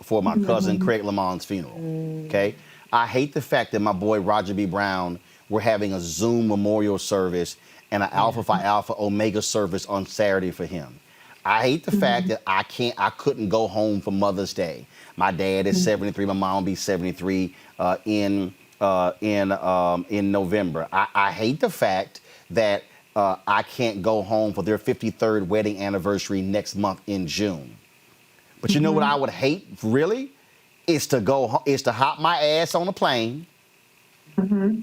for my cousin Craig Lamont's funeral, okay? I hate the fact that my boy Roger B. Brown, we're having a Zoom memorial service and an Alpha Phi Alpha Omega service on Saturday for him. I hate the fact that I couldn't go home for Mother's Day. My dad is 73, my mom will be 73 in November. I hate the fact that I can't go home for their 53rd wedding anniversary next month in June. But you know what I would hate, really? Is to hop my ass on a plane,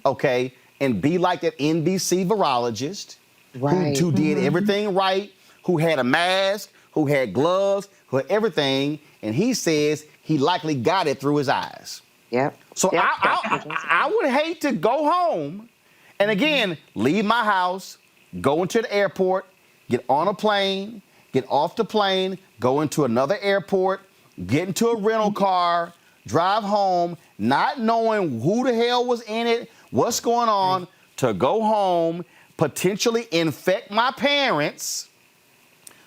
okay, and be like that NBC virologist who did everything right, who had a mask, who had gloves, who had everything, and he says he likely got it through his eyes. Yep. So I would hate to go home and, again, leave my house, go into the airport, get on a plane, get off the plane, go into another airport, get into a rental car, drive home, not knowing who the hell was in it, what's going on, to go home, potentially infect my parents,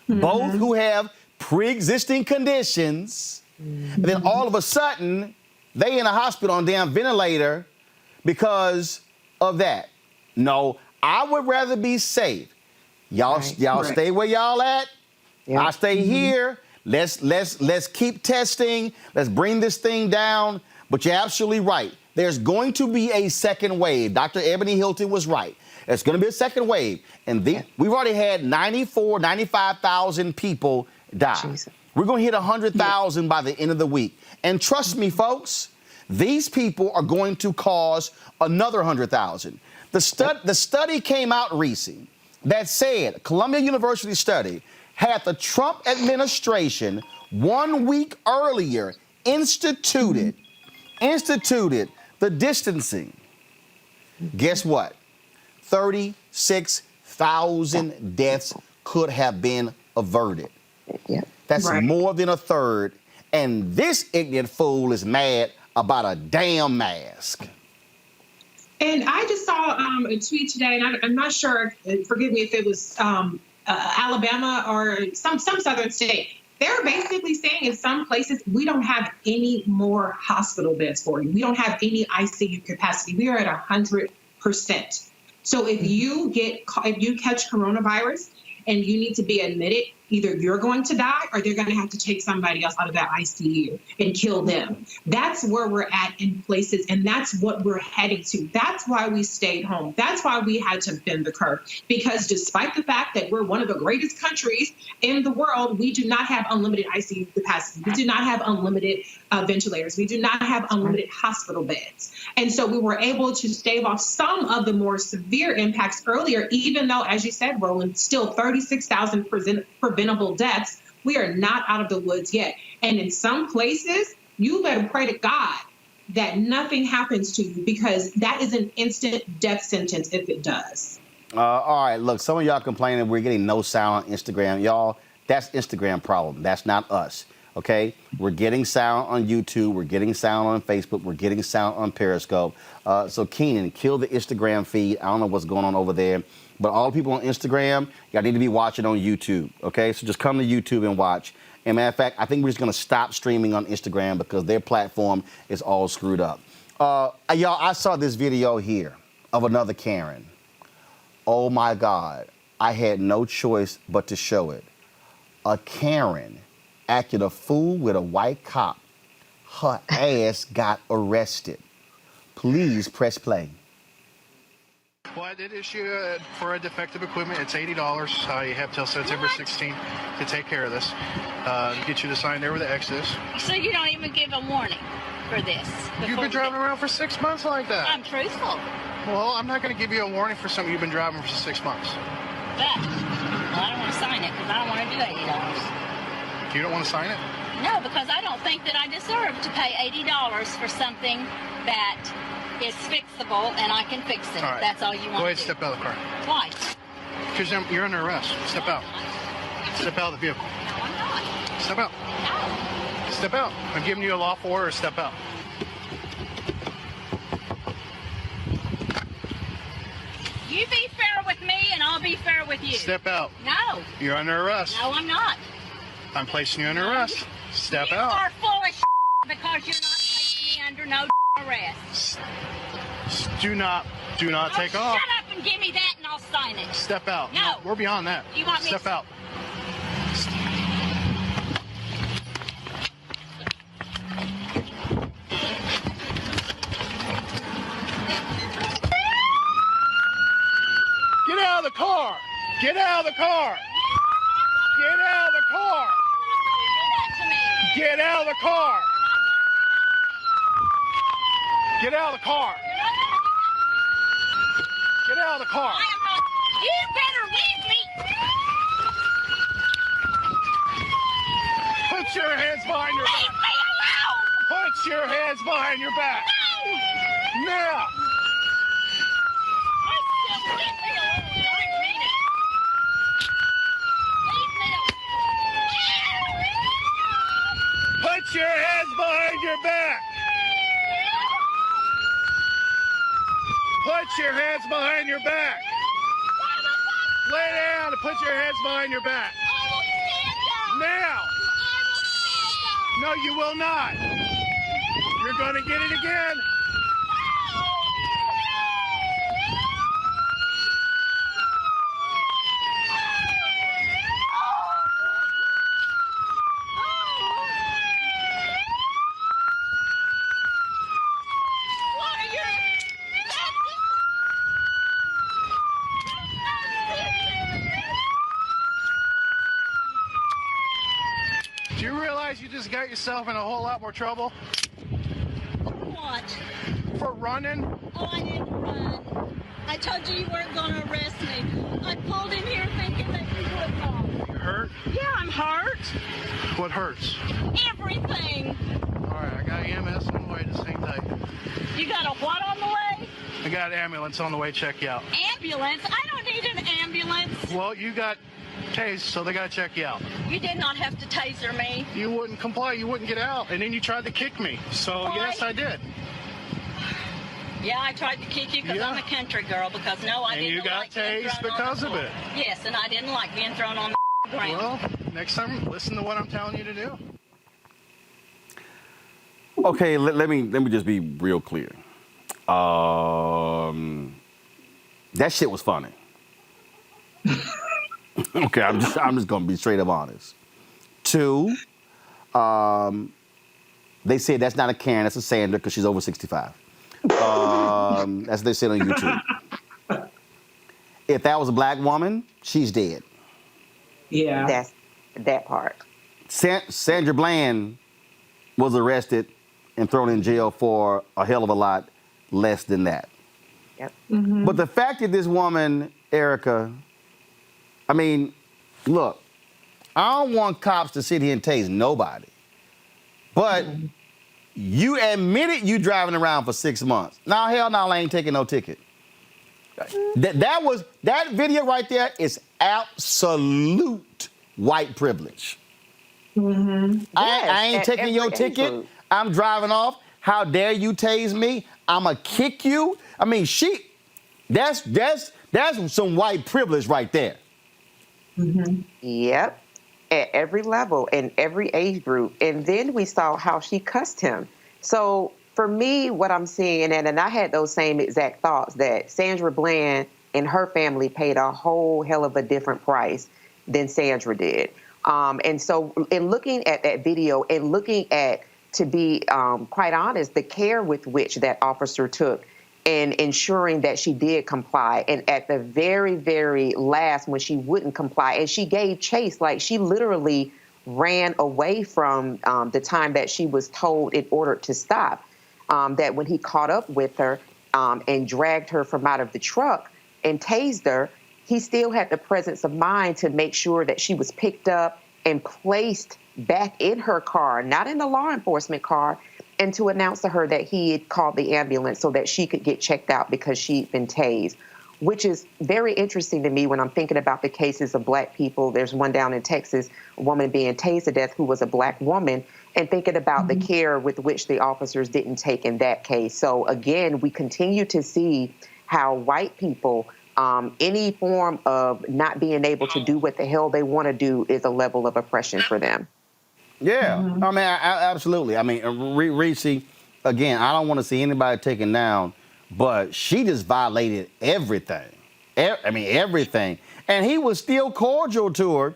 both who have pre-existing conditions, and then all of a sudden, they in a hospital on a damn ventilator because of that. No, I would rather be safe. Y'all stay where y'all at. I stay here. Let's keep testing. Let's bring this thing down. But you're absolutely right. There's going to be a second wave. Dr. Ebony Hilton was right. There's going to be a second wave. And we've already had 95,000 people die. Jesus. We're going to hit 100,000 by the end of the week. And trust me, folks, these people are going to cause another 100,000. The study came out, Reese, that said, Columbia University study, had the Trump administration 1 week earlier instituted the distancing. Guess what? 36,000 deaths could have been averted. That's more than a third. And this ignorant fool is mad about a damn mask. And I just saw a tweet today, and I'm not sure, forgive me if it was Alabama or some southern state. They're basically saying in some places, we don't have any more hospital beds for you. We don't have any ICU capacity. We are at 100%. So if you catch coronavirus and you need to be admitted, Either you're going to die or they're going to have to take somebody else out of that ICU and kill them. That's where we're at in places, and that's what we're heading to. That's why we stayed home. That's why we had to bend the curve, because despite the fact that we're one of the greatest countries in the world, we do not have unlimited ICU capacity. We do not have unlimited ventilators. We do not have unlimited hospital beds. And so we were able to stave off some of the more severe impacts earlier, even though, as you said, Roland, still 36,000 preventable deaths. We are not out of the woods yet. And in some places, you better pray to God that nothing happens to you, because that is an instant death sentence if it does. All right, look, some of y'all complaining we're getting no sound on Instagram. Y'all, that's Instagram problem. That's not us, okay? We're getting sound on YouTube. We're getting sound on Facebook. We're getting sound on Periscope. So, Keenan, kill the Instagram feed. I don't know what's going on over there. But all the people on Instagram, y'all need to be watching on YouTube, okay? So just come to YouTube and watch. And matter of fact, I think we're just going to stop streaming on Instagram because their platform is all screwed up. Y'all, I saw this video here of another Karen. Oh, my God. I had no choice but to show it. A Karen acted a fool with a white cop. Her ass got arrested. Please press play. Well, I did issue for a defective equipment. It's $80. You have till September 16th to take care of this. Get you to sign there with the X is. So you don't even give a warning for this? You've been driving around for 6 months like that. I'm truthful. Well, I'm not going to give you a warning for something you've been driving for 6 months. But I don't want to sign it because I don't want to do $80. You don't want to sign it? No, because I don't think that I deserve to pay $80 for something that is fixable and I can fix it. All right. That's all you want. Go ahead to and do. step out of the car. Why? Because you're under arrest. Step out. Step out of the vehicle. No, I'm not. Step out. No. Step out. I'm giving you a lawful order. Step out. You be fair with me and I'll be fair with you. Step out. No. You're under arrest. No, I'm not. I'm placing you under arrest. Step you out. You are full of because you're not placing me under no arrest. Do not take off. Shut up and give me that and I'll sign it. Step out. No. We're beyond that. You want me Step out. Get out of the car. Get out of the car. Get out of the car. Get out of the car. Get out of the car. Get out of the car. You better leave me. Put your hands behind your back. Leave me alone. Put your hands behind your back. No. Now. Leave me alone. I mean it. Leave me alone. Put your hands behind your back. Put your hands behind your back. Lay down and put your hands behind your back. Now. No, you will not. You're going to get it again. Do you realize you just got yourself in a whole lot more trouble? What? For running? Oh, I didn't run. I told you you weren't going to arrest me. I pulled in here thinking that you would not. You hurt? Yeah, I'm hurt. What hurts? Everything. All right, I got EMS on the way. Just hang tight. You got a what on the way? I got an ambulance on the way. Check you out. Ambulance? I don't need an ambulance. Well, you got tased, so they got to check you out. You did not have to taser me. You wouldn't comply. You wouldn't get out. And then you tried to kick me. So, Why? yes, I did. Yeah, I tried to kick you because I'm a country girl. Because, no, I And didn't you got like being tased thrown on because the of floor. it. Yes, and I didn't like being thrown on the ground. Well, next time, listen to what I'm telling you to do. Okay, let me just be real clear. That shit was funny. Okay, I'm just gonna be straight up honest. 2, they said that's not a Karen, that's a Sandra because she's over 65. That's what they said on YouTube. If that was a black woman, she's dead. Yeah. That's that part. Sandra Bland was arrested and thrown in jail for a hell of a lot less than that. Yep. Mm-hmm. But the fact that this woman, Erica, I mean, look, I don't want cops to sit here and tase nobody. But you admitted you driving around for 6 months. Now, hell no, I ain't taking no ticket. That video right there is absolute white privilege. Mm-hmm. I ain't taking your ticket. I'm driving off. How dare you tase me? I'ma kick you. I mean, that's some white privilege right there. Mm-hmm. Yep. At every level and every age group. And then we saw how she cussed him. So for me, what I'm seeing, and I had those same exact thoughts, that Sandra Bland and her family paid a whole hell of a different price than Sandra did. And so in looking at that video and looking at, to be quite honest, the care with which that officer took and ensuring that she did comply. And at the very, very last, when she wouldn't comply, and she gave chase, like she literally ran away from the time that she was told in order to stop, that when he caught up with her and dragged her from out of the truck and tased her, he still had the presence of mind to make sure that she was picked up and placed back in her car, not in the law enforcement car, and to announce to her that he had called the ambulance so that she could get checked out because she'd been tased, which is very interesting to me when I'm thinking about the cases of black people. There's one down in Texas, a woman being tased to death who was a black woman, and thinking about the care with which the officers didn't take in that case. So again, we continue to see how white people, any form of not being able to do what the hell they want to do is a level of oppression for them. Yeah, I mean, absolutely. I mean, Reese, again, I don't want to see anybody taken down, but she just violated everything. I mean, everything. And he was still cordial to her,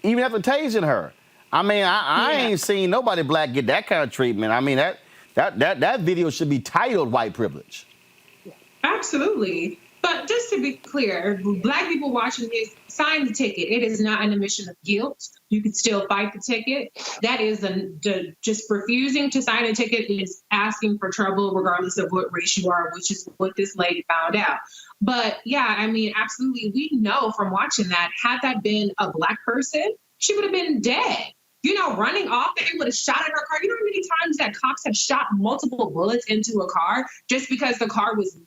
even after tasing her. I mean, I ain't seen nobody black get that kind of treatment. I mean, that video should be titled white privilege. Absolutely. But just to be clear, black people watching this, sign the ticket. It is not an admission of guilt. You can still fight the ticket. That is just refusing to sign a ticket is asking for trouble regardless of what race you are, which is what this lady found out. But yeah, I mean, absolutely. We know from watching that, had that been a black person, she would have been dead. You know, running off, they would have shot at her car. You know how many times that cops have shot multiple bullets into a car just because the car was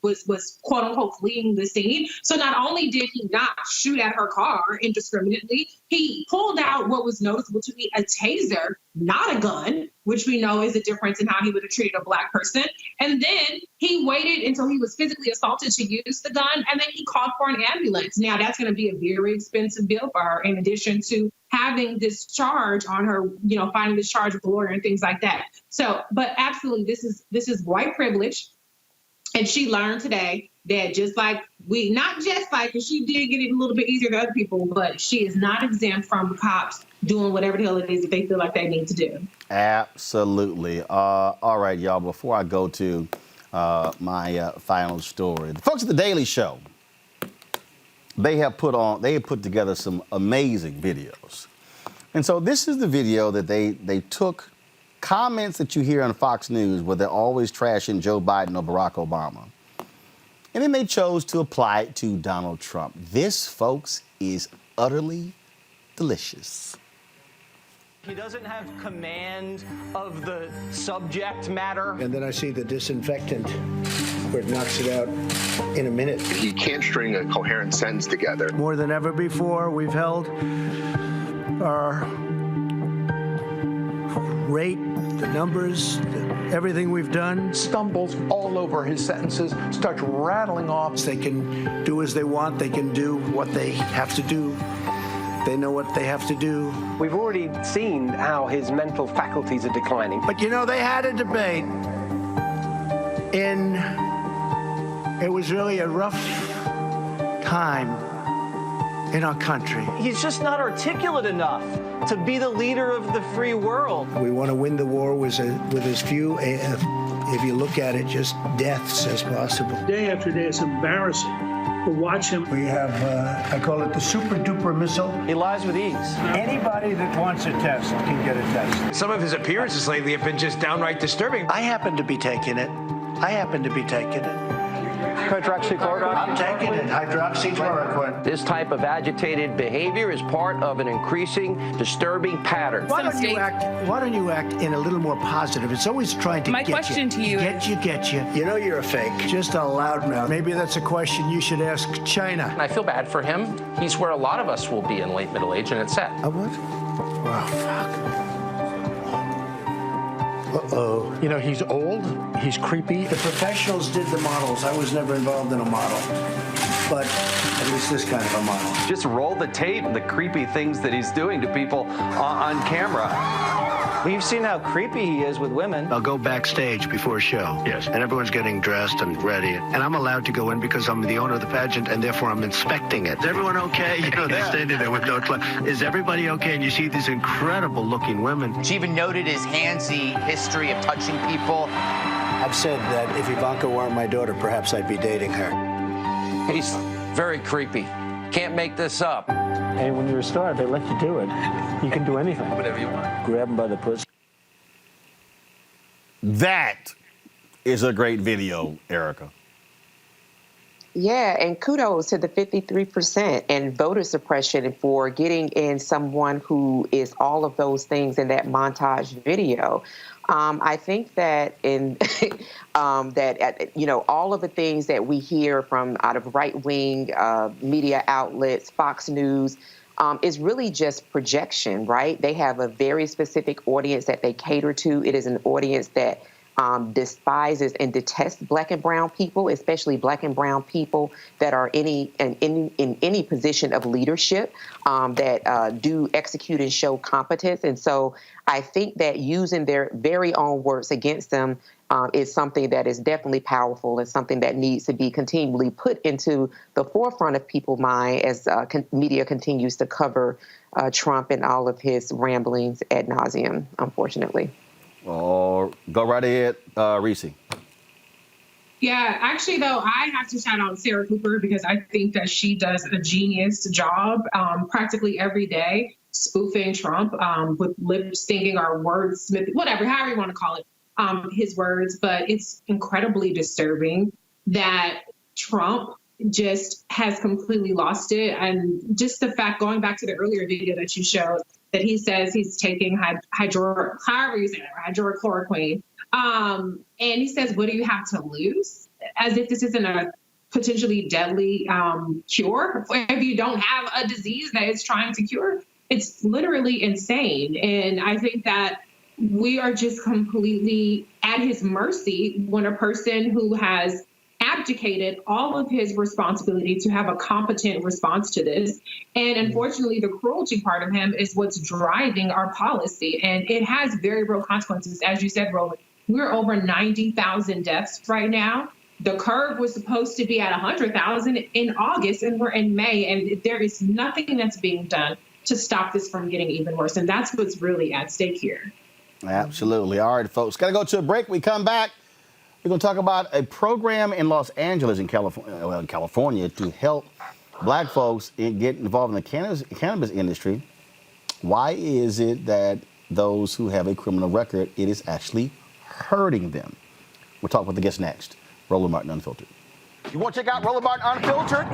quote unquote fleeing the scene? So not only did he not shoot at her car indiscriminately, he pulled out what was noticeable to me, a taser, not a gun, which we know is a difference in how he would have treated a black person. And then he waited until he was physically assaulted to use the gun, and then he called for an ambulance. Now that's going to be a very expensive bill for her, in addition to having this charge on her, you know, finding this charge with the lawyer and things like that. So, but absolutely, this is white privilege. And she learned today that just like because she did get it a little bit easier than other people, but she is not exempt from the cops doing whatever the hell it is that they feel like they need to do. Absolutely. All right, y'all, before I go to my final story, the folks at The Daily Show, they have put together some amazing videos. And so this is the video that they took comments that you hear on Fox News where they're always trashing Joe Biden or Barack Obama. And then they chose to apply it to Donald Trump. This, folks, is utterly delicious. He doesn't have command of the subject matter. And then I see the disinfectant where it knocks it out in a minute. He can't string a coherent sentence together. More than ever before, we've held our rate, the numbers, everything we've done. Stumbles all over his sentences, starts rattling off. They can do as they want. They can do what they have to do. They know what they have to do. We've already seen how his mental faculties are declining. But you know, they had a debate it was really a rough time in our country. He's just not articulate enough to be the leader of the free world. We want to win the war with as few, if you look at it, just deaths as possible. Day after day, it's embarrassing to watch him. We have, I call it the super duper missile. He lies with ease. Anybody that wants a test can get a test. Some of his appearances lately have been just downright disturbing. I happen to be taking it. Hydroxychloroquine? I'm taking it. Hydroxychloroquine. This type of agitated behavior is part of an increasing, disturbing pattern. Why don't you act in a little more positive? It's always trying to My get question you. to you Get you. You know you're a fake. Just a loudmouth. Maybe that's a question you should ask China. I feel bad for him. He's where a lot of us will be in late middle age, and it's sad. A what? Oh, fuck. Uh-oh. You know, he's old, he's creepy. The professionals did the models. I was never involved in a model. But at least this kind of a model. Just roll the tape, the creepy things that he's doing to people on camera. We've seen how creepy he is with women. I'll go backstage before a show. Yes. And everyone's getting dressed and ready. And I'm allowed to go in because I'm the owner of the pageant, and therefore I'm inspecting it. Is everyone okay? You know, they're standing there with no clothes. Is everybody okay? And you see these incredible looking women. She even noted his handsy history of touching people. I've said that if Ivanka weren't my daughter, perhaps I'd be dating her. He's very creepy. Can't make this up. And when you're a star, they let you do it. You can do anything. Whatever you want. Grab him by the pussy. That is a great video, Erica. Yeah, and kudos to the 53% and voter suppression for getting in someone who is all of those things in that montage video. I think that all of the things that we hear from out of right-wing media outlets, Fox News, is really just projection, right? They have a very specific audience that they cater to. It is an audience that despises and detests Black and brown people, especially Black and brown people that are in any position of leadership that do execute and show competence. And so I think that using their very own words against them is something that is definitely powerful and something that needs to be continually put into the forefront of people's mind as media continues to cover Trump and all of his ramblings ad nauseum, unfortunately. Oh, go right ahead, Reese. Yeah, actually, though, I have to shout out Sarah Cooper because I think that she does a genius job practically every day spoofing Trump with lip syncing or wordsmith, whatever, however you want to call it, his words. But it's incredibly disturbing that Trump just has completely lost it. And just the fact, going back to the earlier video that you showed, that he says he's taking hydrochloroquine. And he says, what do you have to lose? As if this isn't a potentially deadly cure. If you don't have a disease that it's trying to cure, it's literally insane. And I think that we are just completely at his mercy when a person who has abdicated all of his responsibility to have a competent response to this. And unfortunately, the cruelty part of him is what's driving our policy. And it has very real consequences. As you said, Roland, we're over 90,000 deaths right now. The curve was supposed to be at 100,000 in August, and we're in May, and there is nothing that's being done to stop this from getting even worse. And that's what's really at stake here. Absolutely. All right, folks, got to go to a break. We come back. We're going to talk about a program in Los Angeles, in California, to help Black folks get involved in the cannabis industry. Why is it that those who have a criminal record, it is actually hurting them? We'll talk with the guest next. Roland Martin Unfiltered. You want to check out Roland Martin Unfiltered?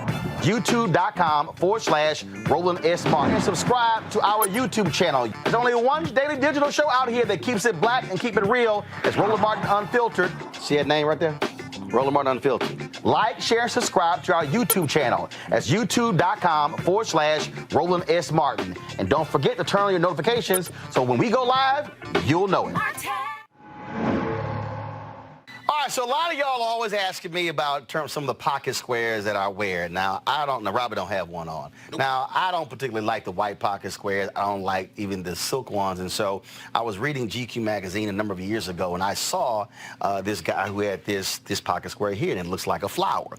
YouTube.com/Roland S. Martin. And subscribe to our YouTube channel. There's only one daily digital show out here that keeps it black and keep it real. It's Roland Martin Unfiltered. See that name right there? Roland Martin Unfiltered. Like, share, and subscribe to our YouTube channel. That's YouTube.com/Roland S. Martin. And don't forget to turn on your notifications so when we go live, you'll know it. All right, so a lot of y'all are always asking me about some of the pocket squares that I wear. Now, Robert don't have one on. Nope. Now, I don't particularly like the white pocket squares. I don't like even the silk ones. And so I was reading GQ magazine a number of years ago, and I saw this guy who had this pocket square here, and it looks like a flower.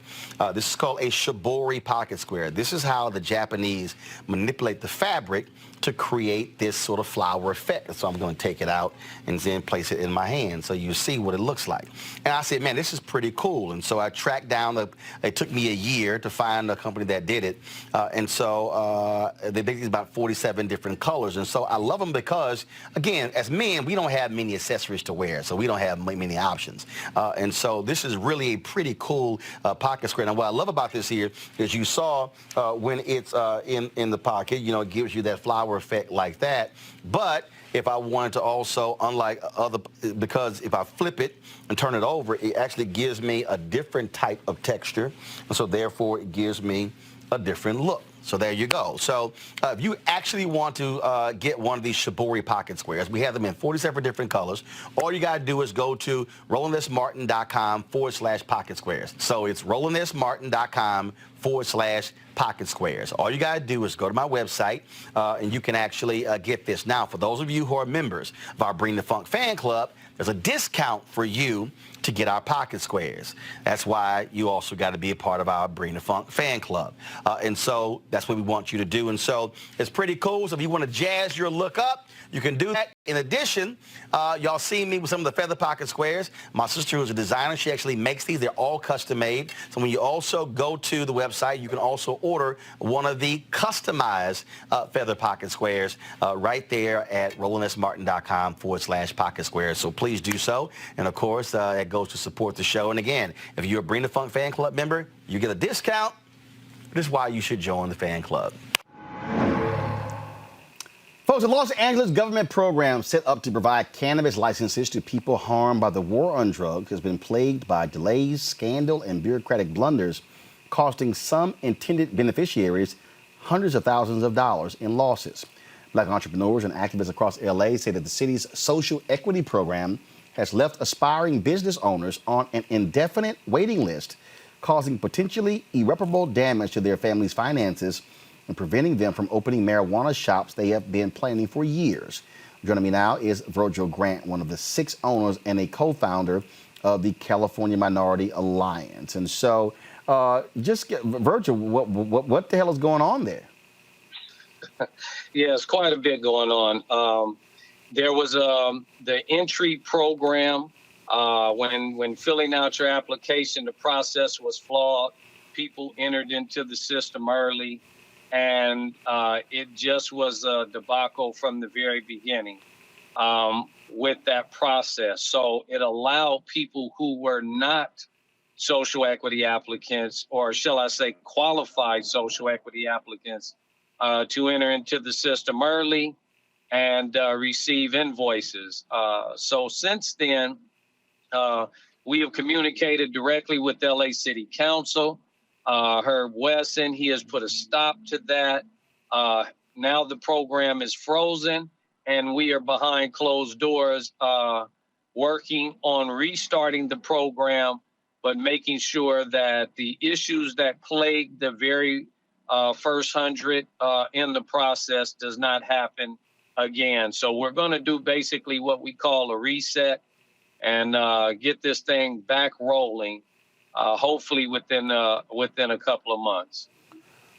This is called a shibori pocket square. This is how the Japanese manipulate the fabric to create this sort of flower effect. So I'm going to take it out and then place it in my hand so you see what it looks like. And I said, man, this is pretty cool. And so I tracked down, it took me a year to find a company that did it. And so they make these about 47 different colors. And so I love them because, again, as men, we don't have many accessories to wear, so we don't have many options. And so this is really a pretty cool pocket square. Now, what I love about this here is you saw when it's in the pocket, you know, it gives you that flower effect like that. But if I wanted to also, unlike other, because if I flip it and turn it over, it actually gives me a different type of texture. And so therefore it gives me a different look. So there you go. So if you actually want to get one of these shibori pocket squares, we have them in 47 different colors. All you got to do is go to rolandsmartin.com/pocket squares. So it's rolandsmartin.com/pocket squares. All you got to do is go to my website, and you can actually get this. Now, for those of you who are members of our Bring the Funk fan club, there's a discount for you to get our pocket squares. That's why you also got to be a part of our Bring the Funk fan club. And so that's what we want you to do. And so it's pretty cool. So if you want to jazz your look up, you can do that. In addition, y'all see me with some of the feather pocket squares. My sister, who's a designer, she actually makes these. They're all custom made. So when you also go to the website, you can also order one of the customized feather pocket squares right there at rolandsmartin.com/pocket squares. So please do so. And of course, that goes to support the show. And again, if you're a Bring the Funk fan club member, you get a discount. This is why you should join the fan club. Folks, a Los Angeles government program set up to provide cannabis licenses to people harmed by the war on drugs has been plagued by delays, scandal, and bureaucratic blunders, costing some intended beneficiaries hundreds of thousands of dollars in losses. Black entrepreneurs and activists across L.A. say that the city's social equity program has left aspiring business owners on an indefinite waiting list, causing potentially irreparable damage to their families' finances and preventing them from opening marijuana shops they have been planning for years. Joining me now is Virgil Grant, one of the 6 owners and a co-founder of the California Minority Alliance. And so, Virgil, what the hell is going on there? Yeah, it's quite a bit going on. There was the entry program. When filling out your application, the process was flawed. People entered into the system early, and it just was a debacle from the very beginning with that process. So it allowed people who were not social equity applicants, or shall I say qualified social equity applicants, to enter into the system early and receive invoices. So since then, we have communicated directly with LA City Council. Herb Wesson, he has put a stop to that. Now the program is frozen, and we are behind closed doors working on restarting the program, but making sure that the issues that plagued the very first 100 in the process does not happen again. So we're going to do basically what we call a reset and get this thing back rolling, hopefully within a couple of months.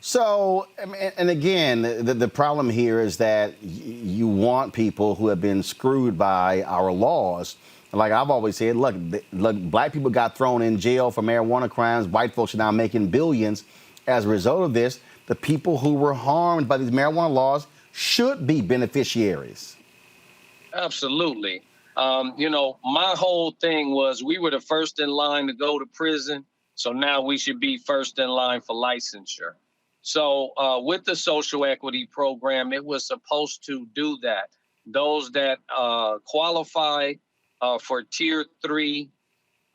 So, and again, the problem here is that you want people who have been screwed by our laws. Like I've always said, look, black people got thrown in jail for marijuana crimes. White folks are now making billions. As a result of this, the people who were harmed by these marijuana laws should be beneficiaries. Absolutely. My whole thing was we were the first in line to go to prison, so now we should be first in line for licensure. So with the social equity program, it was supposed to do that. Those that qualify for Tier 3,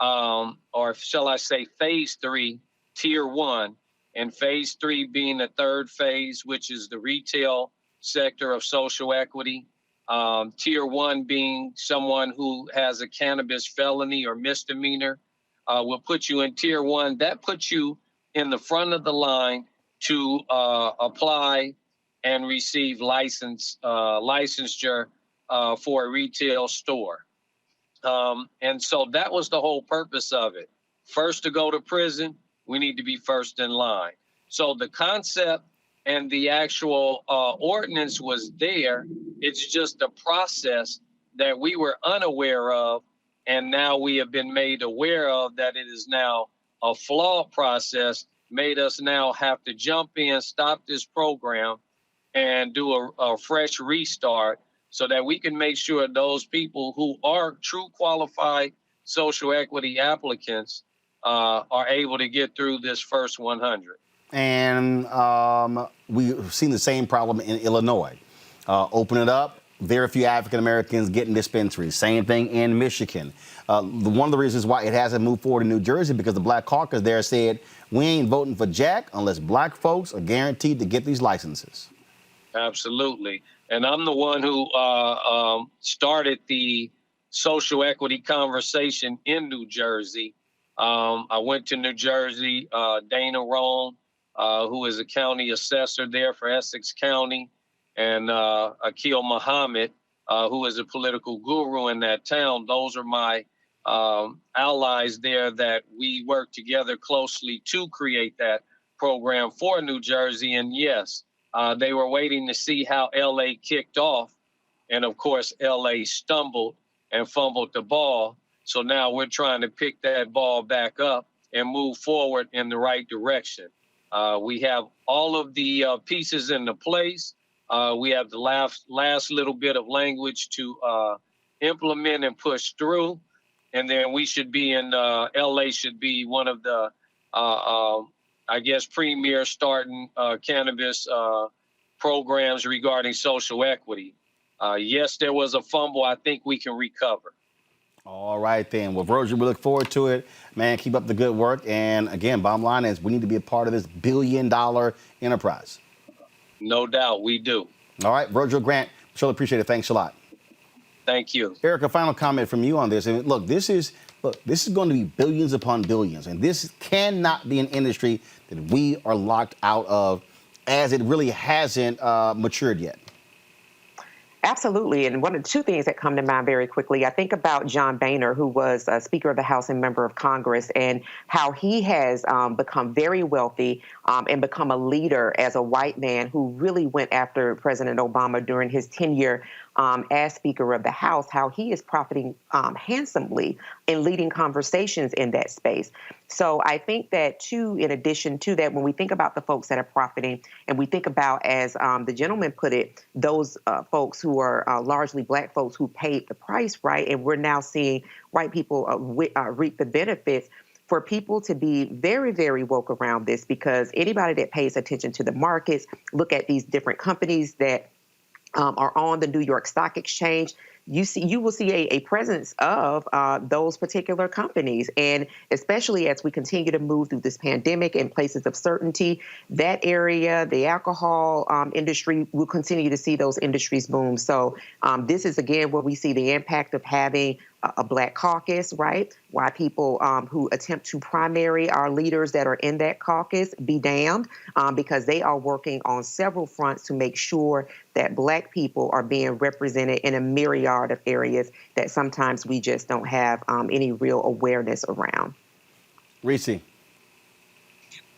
or shall I say Phase 3, Tier 1, and Phase 3 being the third phase, which is the retail sector of social equity. Tier 1 being someone who has a cannabis felony or misdemeanor will put you in Tier 1. That puts you in the front of the line to apply and receive licensure for a retail store. And so that was the whole purpose of it. First to go to prison, we need to be first in line. So the concept and the actual ordinance was there. It's just a process that we were unaware of, and now we have been made aware of that it is now a flawed process, made us now have to jump in, stop this program, and do a fresh restart so that we can make sure those people who are true qualified social equity applicants are able to get through this first 100. And we've seen the same problem in Illinois. Open it up, very few African Americans getting dispensaries. Same thing in Michigan. One of the reasons why it hasn't moved forward in New Jersey because the Black Caucus there said, we ain't voting for Jack unless black folks are guaranteed to get these licenses. Absolutely. And I'm the one who started the social equity conversation in New Jersey. I went to New Jersey, Dana Roland, who is a county assessor there for Essex County, and Akil Muhammad, who is a political guru in that town. Those are my allies there that we work together closely to create that program for New Jersey. And yes, they were waiting to see how LA kicked off. And of course, LA stumbled and fumbled the ball. So now we're trying to pick that ball back up and move forward in the right direction. We have all of the pieces into place. We have the last little bit of language to implement and push through. And then we should be in, LA should be one of the, I guess, premier starting cannabis programs regarding social equity. Yes, there was a fumble. I think we can recover. All right, then. Well, Virgil, we look forward to it. Man, keep up the good work. And again, bottom line is we need to be a part of this billion-dollar enterprise. No doubt, we do. All right, Virgil Grant, sure appreciate it. Thanks a lot. Thank you. Eric, a final comment from you on this. And look, this is going to be billions upon billions. And this cannot be an industry that we are locked out of as it really hasn't matured yet. Absolutely. And one of the two things that come to mind very quickly, I think about John Boehner, who was a Speaker of the House and member of Congress, and how he has become very wealthy and become a leader as a white man who really went after President Obama during his tenure as Speaker of the House, how he is profiting handsomely in leading conversations in that space. So I think that, too, in addition to that, when we think about the folks that are profiting, and we think about, as the gentleman put it, those folks who are largely black folks who paid the price, right? And we're now seeing white people reap the benefits. For people to be very, very woke around this, because anybody that pays attention to the markets, look at these different companies that are on the New York Stock Exchange, you will see a presence of those particular companies. And especially as we continue to move through this pandemic in places of certainty, that area, the alcohol industry, will continue to see those industries boom. So this is, again, where we see the impact of having a black caucus, right? Why people who attempt to primary our leaders that are in that caucus be damned, because they are working on several fronts to make sure that black people are being represented in a myriad of areas that sometimes we just don't have any real awareness around. Reese.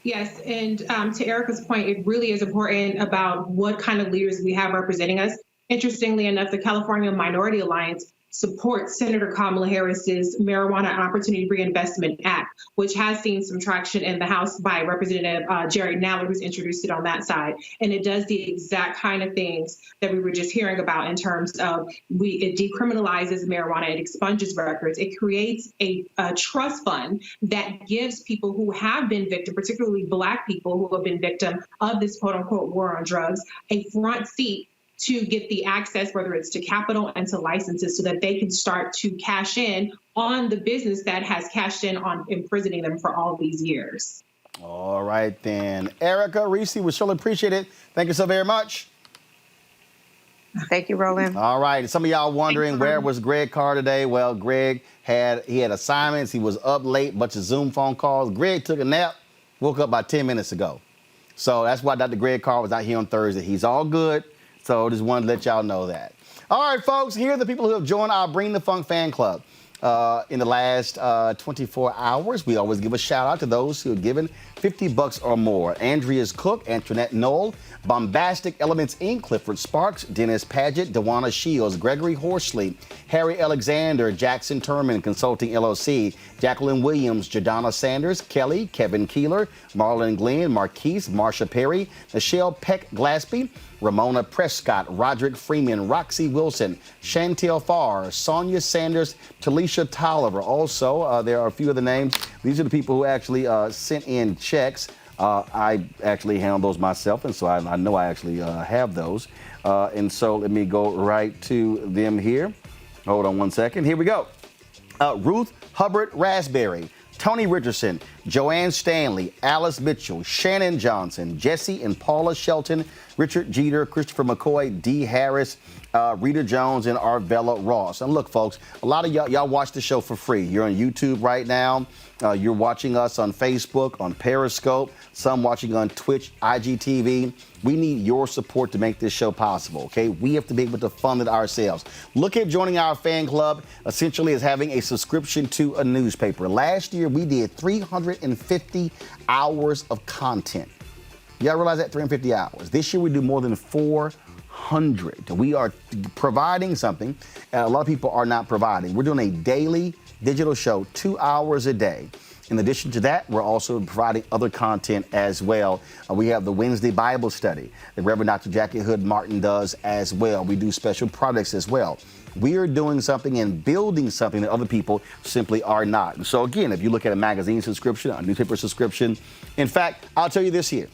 Yes, and to Erica's point, it really is important about what kind of leaders we have representing us. Interestingly enough, the California Minority Alliance supports Senator Kamala Harris's Marijuana Opportunity Reinvestment Act, which has seen some traction in the House by Representative Jerry Nadler, who's introduced it on that side. And it does the exact kind of things that we were just hearing about in terms of it decriminalizes marijuana, it expunges records, it creates a trust fund that gives people who have been victim, particularly black people who have been victim of this quote unquote war on drugs, a front seat to get the access, whether it's to capital and to licenses, so that they can start to cash in on the business that has cashed in on imprisoning them for all these years. All right, then. Erica, Reese, we surely appreciate it. Thank you so very much. Thank you, Roland. All right. Some of y'all wondering where was Greg Carr today? Well, Greg had assignments. He was up late, bunch of Zoom phone calls. Greg took a nap, woke up about 10 minutes ago. So that's why Dr. Greg Carr was out here on Thursday. He's all good. So just wanted to let y'all know that. All right, folks, here are the people who have joined our Bring the Funk fan club. In the last 24 hours, we always give a shout out to those who have given $50 or more. Andrea's Cook, Antoinette Knoll, Bombastic Elements Inc., Clifford Sparks, Dennis Paget, Dewana Shields, Gregory Horsley, Harry Alexander, Jackson Turman Consulting LLC, Jacqueline Williams, Jadonna Sanders, Kelly, Kevin Keeler, Marlon Glenn, Marquise, Marsha Perry, Michelle Peck Glaspie, Ramona Prescott, Roderick Freeman, Roxy Wilson, Chantel Farr, Sonia Sanders, Talisha Tolliver. Also, there are a few of the names. These are the people who actually sent in checks. I actually handle those myself, and so I know I actually have those. And so let me go right to them here. Hold on one second. Here we go. Ruth Hubbard Raspberry, Tony Richardson, Joanne Stanley, Alice Mitchell, Shannon Johnson, Jesse and Paula Shelton, Richard Jeter, Christopher McCoy, Dee Harris, Rita Jones, and Arvella Ross. And look, folks, a lot of y'all watch the show for free. You're on YouTube right now. You're watching us on Facebook, on Periscope, some watching on Twitch, IGTV. We need your support to make this show possible, okay? We have to be able to fund it ourselves. Look at joining our fan club essentially as having a subscription to a newspaper. Last year, we did 350 hours of content. Y'all realize that? 350 hours. This year, we do more than 400. We are providing something a lot of people are not providing. We're doing a daily digital show, 2 hours a day. In addition to that, we're also providing other content as well. We have the Wednesday Bible study that Reverend Dr. Jackie Hood Martin does as well. We do special products as well. We are doing something and building something that other people simply are not. And so again, if you look at a magazine subscription, a newspaper subscription, in fact, I'll tell you this here.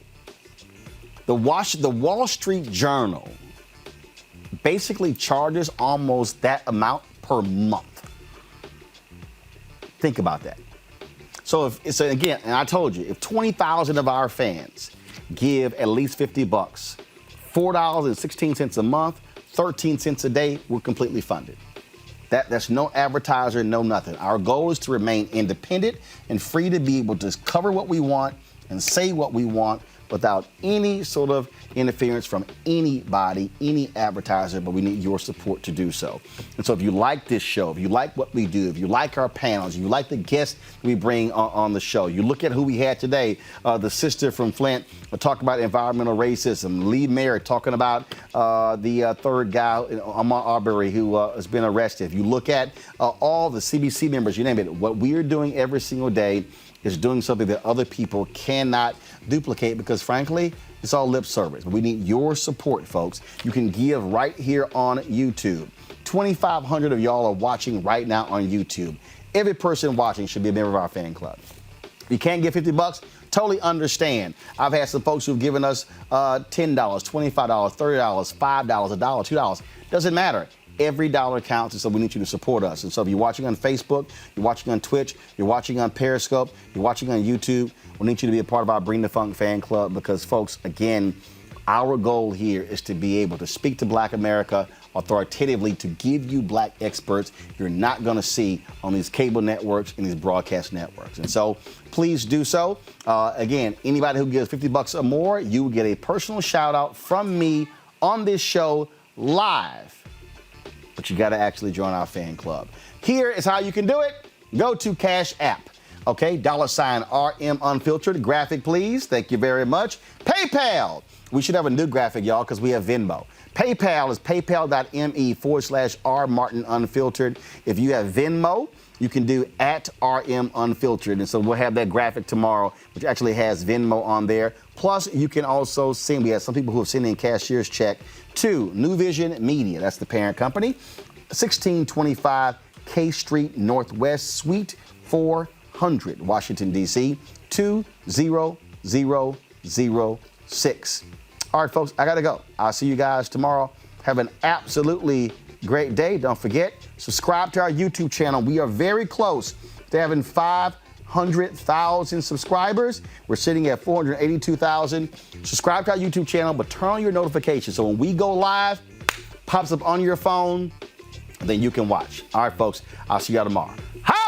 The Wall Street Journal basically charges almost that amount per month. Think about that. So again, and I told you, if 20,000 of our fans give at least $50, $4.16 a month, 13 cents a day, we're completely funded. That's no advertiser, no nothing. Our goal is to remain independent and free to be able to cover what we want and say what we want without any sort of interference from anybody, any advertiser, but we need your support to do so. And so if you like this show, if you like what we do, if you like our panels, if you like the guests we bring on the show, you look at who we had today, the sister from Flint, talking about environmental racism, Lee Merritt talking about the third guy, Ahmaud Arbery, who has been arrested. If you look at all the CBC members, you name it, what we are doing every single day is doing something that other people cannot duplicate because, frankly, it's all lip service. But we need your support, folks. You can give right here on YouTube. 2,500 of y'all are watching right now on YouTube. Every person watching should be a member of our fan club. You can't give $50, totally understand. I've had some folks who've given us $10, $25, $30, $5, $1, $2. Doesn't matter. Every dollar counts, and so we need you to support us. And so if you're watching on Facebook, you're watching on Twitch, you're watching on Periscope, you're watching on YouTube, we need you to be a part of our Bring the Funk fan club because, folks, again, our goal here is to be able to speak to Black America authoritatively, to give you Black experts you're not going to see on these cable networks and these broadcast networks. And so please do so. Again, anybody who gives $50 or more, you will get a personal shout out from me on this show live. But you got to actually join our fan club. Here is how you can do it. Go to Cash App. Okay, $RM Unfiltered. Graphic, please. Thank you very much. PayPal. We should have a new graphic, y'all, because we have Venmo. PayPal is paypal.me/R Martin Unfiltered. If you have Venmo, you can do @RM Unfiltered. And so we'll have that graphic tomorrow, which actually has Venmo on there. Plus, you can also send, we have some people who have sent in cashier's check to New Vision Media. That's the parent company. 1625 K Street Northwest, Suite 400, Washington, D.C., 20006. All right, folks, I got to go. I'll see you guys tomorrow. Have an absolutely great day. Don't forget, subscribe to our YouTube channel. We are very close to having 500,000 subscribers. We're sitting at 482,000. Subscribe to our YouTube channel, but turn on your notifications so when we go live, pops up on your phone, then you can watch. All right, folks, I'll see y'all tomorrow. Hi!